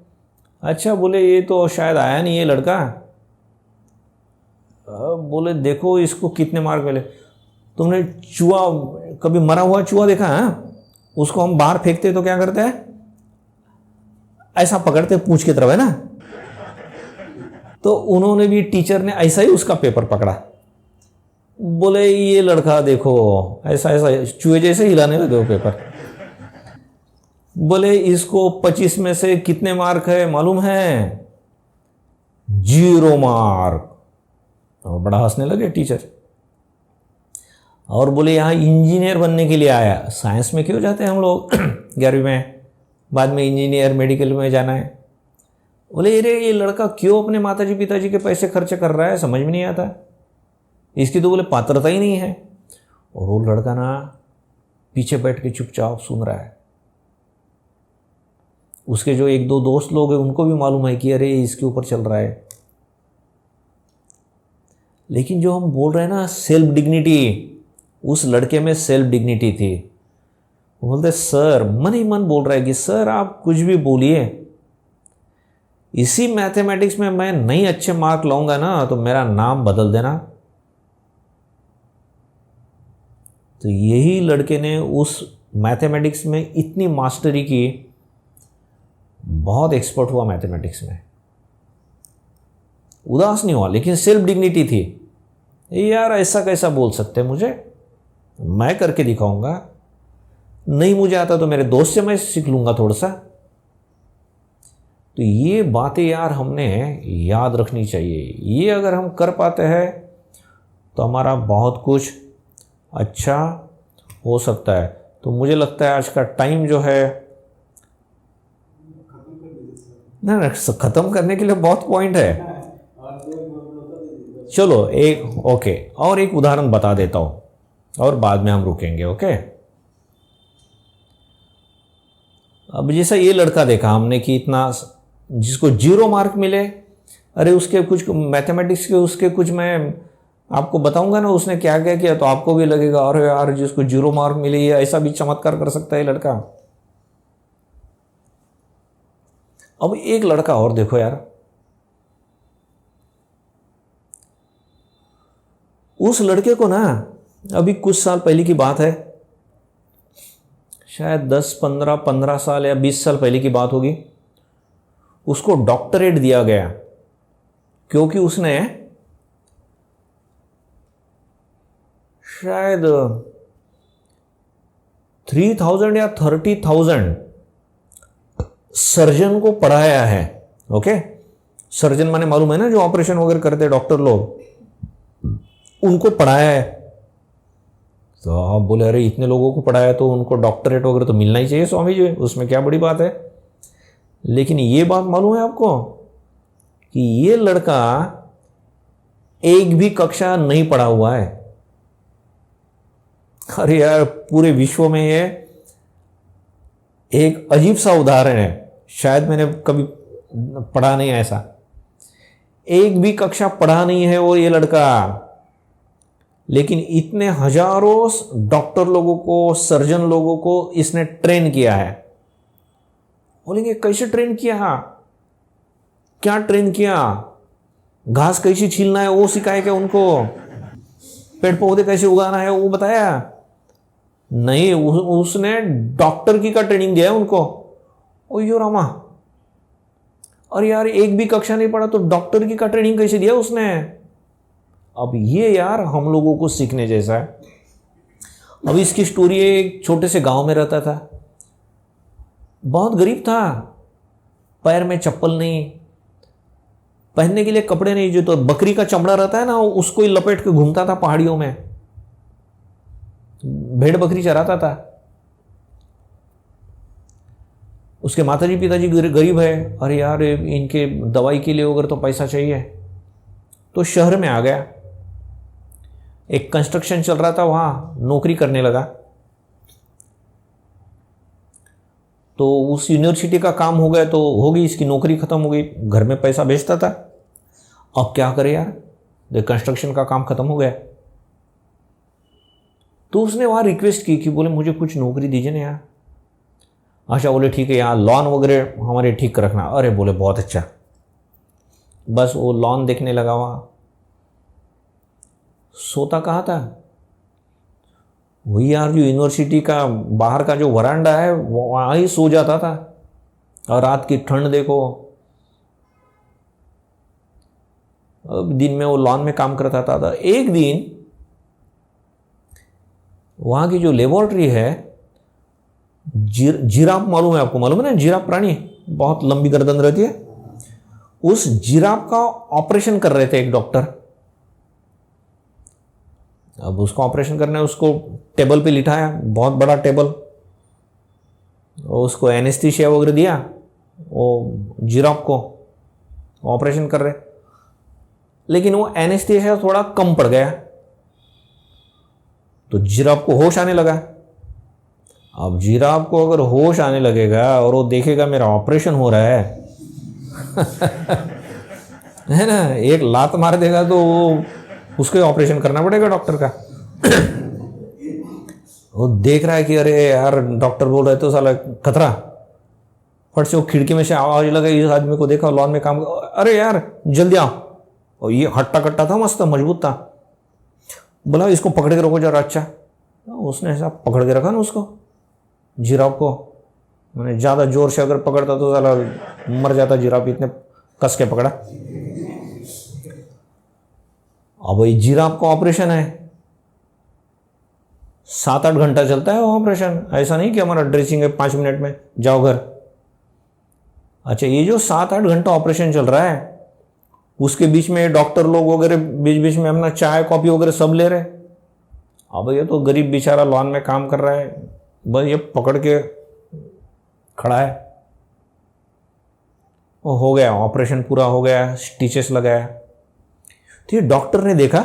अच्छा, बोले ये तो शायद आया नहीं ये लड़का। बोले देखो इसको कितने मार्क मिले। तुमने चूहा, कभी मरा हुआ चूहा देखा है? उसको हम बाहर फेंकते तो क्या करते हैं, ऐसा पकड़ते पूंछ की तरफ, है ना। तो उन्होंने भी, टीचर ने ऐसा ही उसका पेपर पकड़ा। बोले ये लड़का देखो ऐसा ऐसा चूहे जैसे हिलाने लगे वो पेपर। बोले इसको 25 में से कितने मार्क है मालूम है? 0 मार्क। और बड़ा हंसने लगे टीचर। और बोले यहाँ इंजीनियर बनने के लिए आया। साइंस में क्यों जाते हैं हम लोग 11वीं में, बाद में इंजीनियर मेडिकल में जाना है। बोले अरे ये लड़का क्यों अपने माताजी पिताजी के पैसे खर्च कर रहा है, समझ में नहीं आता, इसकी तो बोले पात्रता ही नहीं है। और वो लड़का ना पीछे बैठ के चुपचाप सुन रहा है। उसके जो एक दो दोस्त लोग हैं उनको भी मालूम है कि अरे इसके ऊपर चल रहा है। लेकिन जो हम बोल रहे हैं ना सेल्फ डिग्निटी, उस लड़के में सेल्फ डिग्निटी थी। वो बोलते सर, मन ही मन बोल रहा है कि सर आप कुछ भी बोलिए, इसी मैथमेटिक्स में मैं नहीं अच्छे मार्क लाऊंगा ना तो मेरा नाम बदल देना। तो यही लड़के ने उस मैथमेटिक्स में इतनी मास्टरी की, बहुत एक्सपर्ट हुआ मैथमेटिक्स में, उदास नहीं हुआ, लेकिन सेल्फ डिग्निटी थी। यार ऐसा कैसा बोल सकते हैं मुझे, मैं करके दिखाऊंगा, नहीं मुझे आता तो मेरे दोस्त से मैं सीख लूंगा थोड़ा सा। तो ये बातें यार हमने याद रखनी चाहिए। ये अगर हम कर पाते हैं तो हमारा बहुत कुछ अच्छा हो सकता है। तो मुझे लगता है आज का टाइम जो है ना, ख़त्म करने के लिए बहुत पॉइंट है। चलो और एक उदाहरण बता देता हूँ और बाद में हम रुकेंगे। ओके, अब जैसा ये लड़का देखा हमने कि इतना, जिसको 0 मार्क मिले, अरे उसके कुछ मैथमेटिक्स के उसके कुछ मैं आपको बताऊंगा ना उसने क्या क्या किया, तो आपको भी लगेगा अरे यार जिसको 0 मार्क मिले ये ऐसा भी चमत्कार कर सकता है लड़का। अब एक लड़का और देखो यार, उस लड़के को ना अभी कुछ साल पहले की बात है, शायद 10-15 साल या 20 साल पहले की बात होगी, उसको डॉक्टरेट दिया गया क्योंकि उसने शायद 3000 या 30,000 सर्जन को पढ़ाया है। ओके, सर्जन माने मालूम है ना, जो ऑपरेशन वगैरह करते हैं डॉक्टर लोग, उनको पढ़ाया है। तो आप बोले अरे इतने लोगों को पढ़ाया तो उनको डॉक्टरेट वगैरह तो मिलना ही चाहिए स्वामी जी, उसमें क्या बड़ी बात है। लेकिन ये बात मालूम है आपको कि ये लड़का एक भी कक्षा नहीं पढ़ा हुआ है। अरे यार पूरे विश्व में ये एक अजीब सा उदाहरण है, शायद मैंने कभी पढ़ा नहीं ऐसा, एक भी कक्षा पढ़ा नहीं है वो ये लड़का, लेकिन इतने हजारों डॉक्टर लोगों को, सर्जन लोगों को इसने ट्रेन किया है। बोलेंगे कैसे ट्रेन किया, क्या ट्रेन किया, घास कैसे छीलना है वो सिखाया क्या उनको, पेड़ पौधे कैसे उगाना है वो बताया? नहीं, उसने डॉक्टर की का ट्रेनिंग दिया है उनको। ओयो रामा, और यार एक भी कक्षा नहीं पढ़ा तो डॉक्टर की का ट्रेनिंग कैसे दिया उसने? अब ये यार हम लोगों को सीखने जैसा है। अब इसकी स्टोरी, एक छोटे से गांव में रहता था, बहुत गरीब था, पैर में चप्पल नहीं, पहनने के लिए कपड़े नहीं, जो तो बकरी का चमड़ा रहता है ना उसको ही लपेट के घूमता था पहाड़ियों में, भेड़ बकरी चराता था। उसके माताजी पिताजी गरीब है, अरे यार इनके दवाई के लिए अगर तो पैसा चाहिए, तो शहर में आ गया। एक कंस्ट्रक्शन चल रहा था, वहां नौकरी करने लगा। तो उस यूनिवर्सिटी का काम हो गया तो हो गई, इसकी नौकरी खत्म हो गई, घर में पैसा भेजता था। अब क्या करे यार, कंस्ट्रक्शन का काम खत्म हो गया। तो उसने वहां रिक्वेस्ट की कि बोले मुझे कुछ नौकरी दीजिए ना यार। अच्छा, बोले ठीक है, यहाँ लॉन वगैरह हमारे ठीक रखना। अरे बोले बहुत अच्छा। बस वो लॉन देखने लगा वहां। सोता कहाँ था? वही यार जो यूनिवर्सिटी का बाहर का जो वरांडा है वहां ही सो जाता था। और रात की ठंड देखो, अब दिन में वो लॉन में काम करता था। एक दिन वहां की जो लेबोरेटरी है, जिराफ मालूम है आपको, मालूम है ना जिराफ प्राणी, बहुत लंबी गर्दन रहती है, उस जिराफ का ऑपरेशन कर रहे थे एक डॉक्टर। अब उसको ऑपरेशन करना है, उसको टेबल पे लिटाया, बहुत बड़ा टेबल, उसको एनेस्थीसिया वगैरह दिया, वो जिराफ को ऑपरेशन कर रहे, लेकिन वो एनेस्थीसिया थोड़ा कम पड़ गया, तो जिराफ को होश आने लगा। अब जिराफ को अगर होश आने लगेगा और वो देखेगा मेरा ऑपरेशन हो रहा है है ना, एक लात मार देगा तो वो उसको ऑपरेशन करना पड़ेगा डॉक्टर का। वो देख रहा है कि अरे यार डॉक्टर बोल रहे तो साला खतरा, फट से वो खिड़की में से आवाज लगा, इस आदमी को देखा लॉन में काम, अरे यार जल्दी आओ। और ये हट्टा कट्टा था, मस्त मजबूत था, बोला इसको पकड़ के रखो जरा। अच्छा, उसने ऐसा पकड़ के रखा ना उसको, जिराफ को। मैंने ज़्यादा जोर से अगर पकड़ता तो साला मर जाता जिराफ, इतने कस के पकड़ा। अब ये जिराफ का ऑपरेशन है, 7-8 घंटा चलता है वो ऑपरेशन। ऐसा नहीं कि हमारा ड्रेसिंग है 5 मिनट में जाओ घर। अच्छा, ये जो 7-8 घंटा ऑपरेशन चल रहा है, उसके बीच में डॉक्टर लोग वगैरह बीच बीच में अपना चाय कॉफी वगैरह सब ले रहे। अब ये तो गरीब बेचारा लॉन में काम कर रहा है, बस ये पकड़ के खड़ा है। वो हो गया, ऑपरेशन पूरा हो गया, स्टिचेस लगाया। तो ये डॉक्टर ने देखा,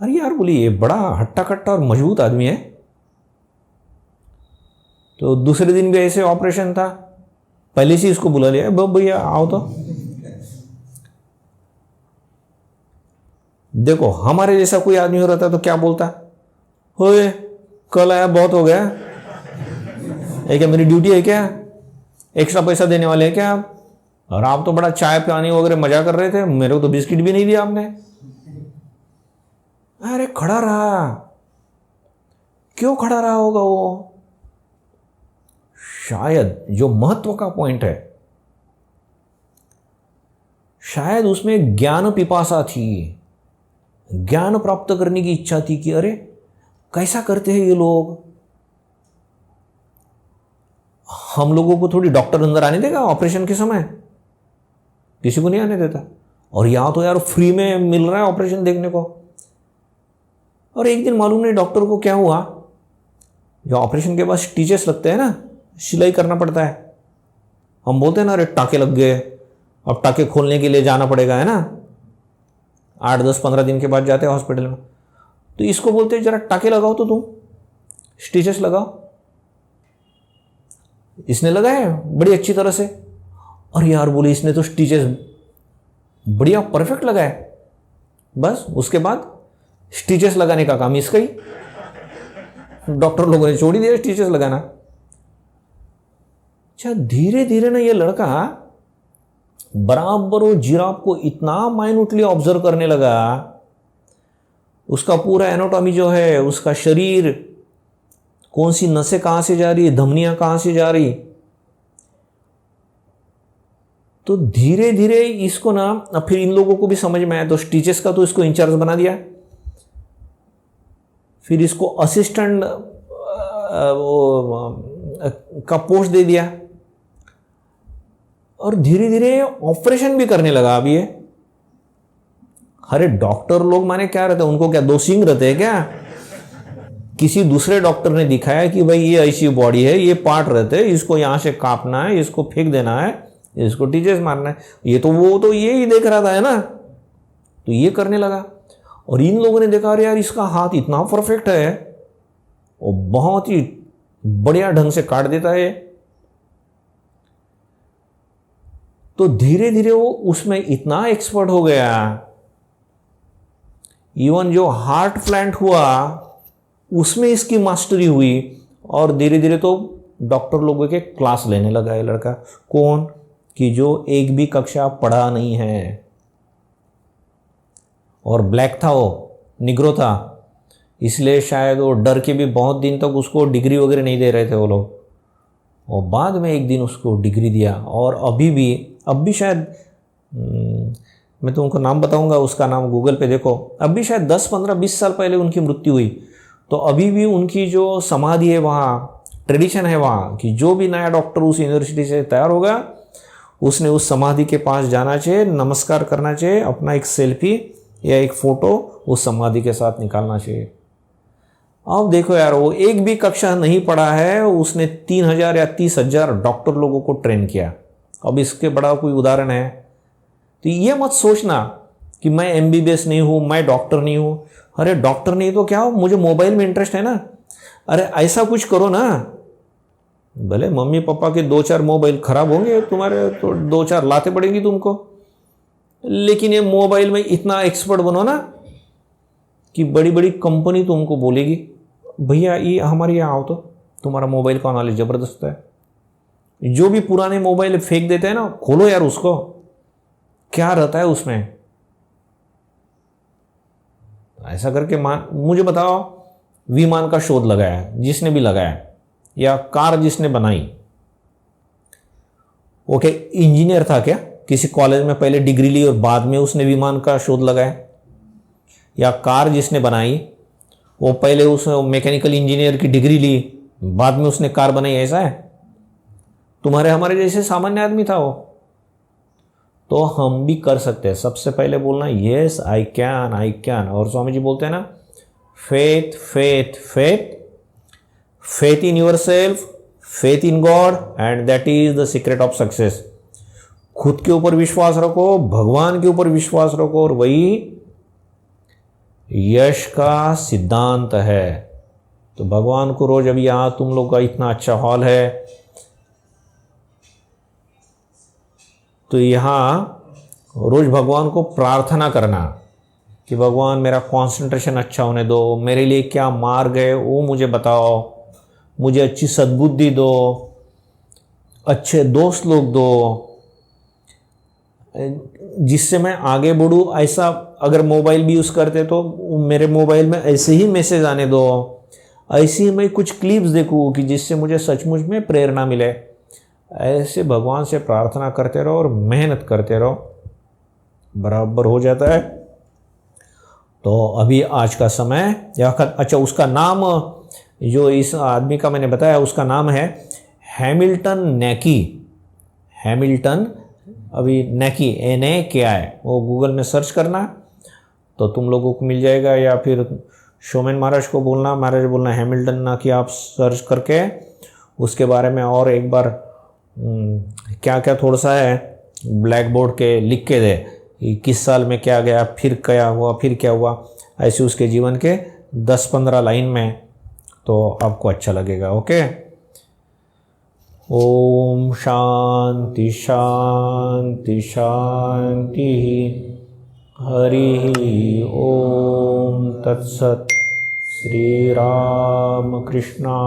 अरे यार बोली ये बड़ा हट्टा कट्टा और मजबूत आदमी है। तो दूसरे दिन भी ऐसे ऑपरेशन था, पहले से इसको बुला लिया, भैया आओ तो। देखो हमारे जैसा कोई आदमी हो रहा था तो क्या बोलता, होए कल आया बहुत हो गया, ये क्या मेरी ड्यूटी है क्या, एक्स्ट्रा पैसा देने वाले हैं क्या आप? और आप तो बड़ा चाय पानी वगैरह मजा कर रहे थे, मेरे को तो बिस्किट भी नहीं दिया आपने। अरे खड़ा रहा, क्यों खड़ा रहा होगा वो? शायद जो महत्व का पॉइंट है, शायद उसमें ज्ञान पिपासा थी, ज्ञान प्राप्त करने की इच्छा थी कि अरे कैसा करते हैं ये लोग, हम लोगों को थोड़ी डॉक्टर अंदर आने देगा ऑपरेशन के समय? किसी को नहीं आने देता। और यहां तो यार फ्री में मिल रहा है ऑपरेशन देखने को। और एक दिन मालूम नहीं डॉक्टर को क्या हुआ, जो ऑपरेशन के बाद स्टिचेस लगते हैं ना, सिलाई करना पड़ता है। हम बोलते हैं ना अरे टाके लग गए, अब टाके खोलने के लिए जाना पड़ेगा, है ना, 8-10-15 दिन के बाद जाते हैं हॉस्पिटल में। तो इसको बोलते हैं जरा टाके लगाओ तो तुम, स्टिचेस लगाओ। इसने लगाया बड़ी अच्छी तरह से, और यार बोले इसने तो स्टिचेस बढ़िया परफेक्ट लगाया। बस उसके बाद स्टिचेस लगाने का काम इसका ही, डॉक्टर लोगों ने छोड़ ही दिया स्टिचेस लगाना। अच्छा, धीरे धीरे ना ये लड़का बराबर वो जिराफ को इतना माइन्यूटली ऑब्जर्व करने लगा, उसका पूरा एनाटॉमी जो है, उसका शरीर, कौन सी नसें कहां से जा रही, धमनियां कहां से जा रही। तो धीरे धीरे इसको ना, अब फिर इन लोगों को भी समझ में आया, तो स्टिचेस का तो इसको इंचार्ज बना दिया, फिर इसको असिस्टेंट का पोस्ट दे दिया, और धीरे धीरे ऑपरेशन भी करने लगा। अब ये, अरे डॉक्टर लोग माने क्या रहते हैं, उनको क्या 2 सींग रहते हैं क्या? किसी दूसरे डॉक्टर ने दिखाया कि भाई ये ऐसी बॉडी है, ये पार्ट रहते हैं, इसको यहां से काटना है, इसको फेंक देना है, इसको टीचर्स मारना है। ये तो वो तो ये ही देख रहा था, है ना, तो ये करने लगा। और इन लोगों ने देखा अरे यार इसका हाथ इतना परफेक्ट है, वो बहुत ही बढ़िया ढंग से काट देता है। तो धीरे धीरे वो उसमें इतना एक्सपर्ट हो गया, इवन जो हार्ट प्लांट हुआ उसमें इसकी मास्टरी हुई। और धीरे धीरे तो डॉक्टर लोगों के क्लास लेने लगा ये लड़का। कौन? कि जो एक भी कक्षा पढ़ा नहीं है, और ब्लैक था, वो निग्रो था, इसलिए शायद वो डर के भी बहुत दिन तक उसको डिग्री वगैरह नहीं दे रहे थे वो लोग। और बाद में एक दिन उसको डिग्री दिया। और अब भी शायद मैं तुमको नाम बताऊंगा, उसका नाम गूगल पे देखो, अब भी शायद 10-15-20 साल पहले उनकी मृत्यु हुई। तो अभी भी उनकी जो समाधि है वहाँ, ट्रेडिशन है वहाँ, कि जो भी नया डॉक्टर उस यूनिवर्सिटी से तैयार होगा उसने उस समाधि के पास जाना चाहिए, नमस्कार करना चाहिए, अपना एक सेल्फी या एक फ़ोटो उस समाधि के साथ निकालना चाहिए। अब देखो यार, वो एक भी कक्षा नहीं पढ़ा है, उसने 3000 या 30,000 डॉक्टर लोगों को ट्रेन किया। अब इसके बड़ा कोई उदाहरण है? तो ये मत सोचना कि मैं MBBS नहीं हूँ, मैं डॉक्टर नहीं हूँ। अरे डॉक्टर नहीं तो क्या हो, मुझे मोबाइल में इंटरेस्ट है ना, अरे ऐसा कुछ करो ना भले मम्मी पापा के 2-4 मोबाइल खराब होंगे तुम्हारे, तो 2-4 लाते पड़ेंगी तुमको, लेकिन ये मोबाइल में इतना एक्सपर्ट बनो ना कि बड़ी बड़ी कंपनी तुमको बोलेगी भैया ये हमारे यहाँ आओ, तो तुम्हारा मोबाइल का नॉलेज ज़बरदस्त है। जो भी पुराने मोबाइल फेंक देते हैं ना, खोलो यार उसको, क्या रहता है उसमें। ऐसा करके मुझे बताओ, विमान का शोध लगाया जिसने भी लगाया, या कार जिसने बनाई, वो क्या इंजीनियर था क्या? किसी कॉलेज में पहले डिग्री ली और बाद में उसने विमान का शोध लगाया? या कार जिसने बनाई वो पहले उसने मैकेनिकल इंजीनियर की डिग्री ली, बाद में उसने कार बनाई? ऐसा है? तुम्हारे हमारे जैसे सामान्य आदमी था वो। तो हम भी कर सकते हैं। सबसे पहले बोलना yes I can, I can. और स्वामी जी बोलते हैं ना, faith faith faith, faith in your self, faith in God, and that is the secret of success. खुद के ऊपर विश्वास रखो, भगवान के ऊपर विश्वास रखो, और वही यश का सिद्धांत है। तो भगवान को रोज, अभी यहाँ तुम लोग का इतना अच्छा हॉल है, तो यहाँ रोज भगवान को प्रार्थना करना कि भगवान मेरा कंसंट्रेशन अच्छा होने दो, मेरे लिए क्या मार्ग है वो मुझे बताओ, मुझे अच्छी सद्बुद्धि दो, अच्छे दोस्त लोग दो, जिससे मैं आगे बढ़ूँ। ऐसा अगर मोबाइल भी यूज़ करते तो मेरे मोबाइल में ऐसे ही मैसेज आने दो, ऐसे ही मैं कुछ क्लिप्स देखूँ कि जिससे मुझे सचमुच में प्रेरणा मिले। ऐसे भगवान से प्रार्थना करते रहो और मेहनत करते रहो, बराबर हो जाता है। तो अभी आज का समय, अच्छा उसका नाम, जो इस आदमी का मैंने बताया उसका नाम है हैमिल्टन नेकी। हैमिल्टन, अभी नेकी NA क्या है वो गूगल में सर्च करना तो तुम लोगों को मिल जाएगा, या फिर शोमेन महाराज को बोलना, महाराज बोलना हैमिल्टन ना कि आप सर्च करके उसके बारे में और एक बार क्या क्या थोड़ा सा है ब्लैक बोर्ड के लिख के दे, किस साल में क्या गया, फिर क्या हुआ, फिर क्या हुआ, ऐसे उसके जीवन के 10-15 लाइन में, तो आपको अच्छा लगेगा। ओके, ओम शांति शांति शांति, हरि ओम तत्सत। श्री राम कृष्णार्पणमस्तु।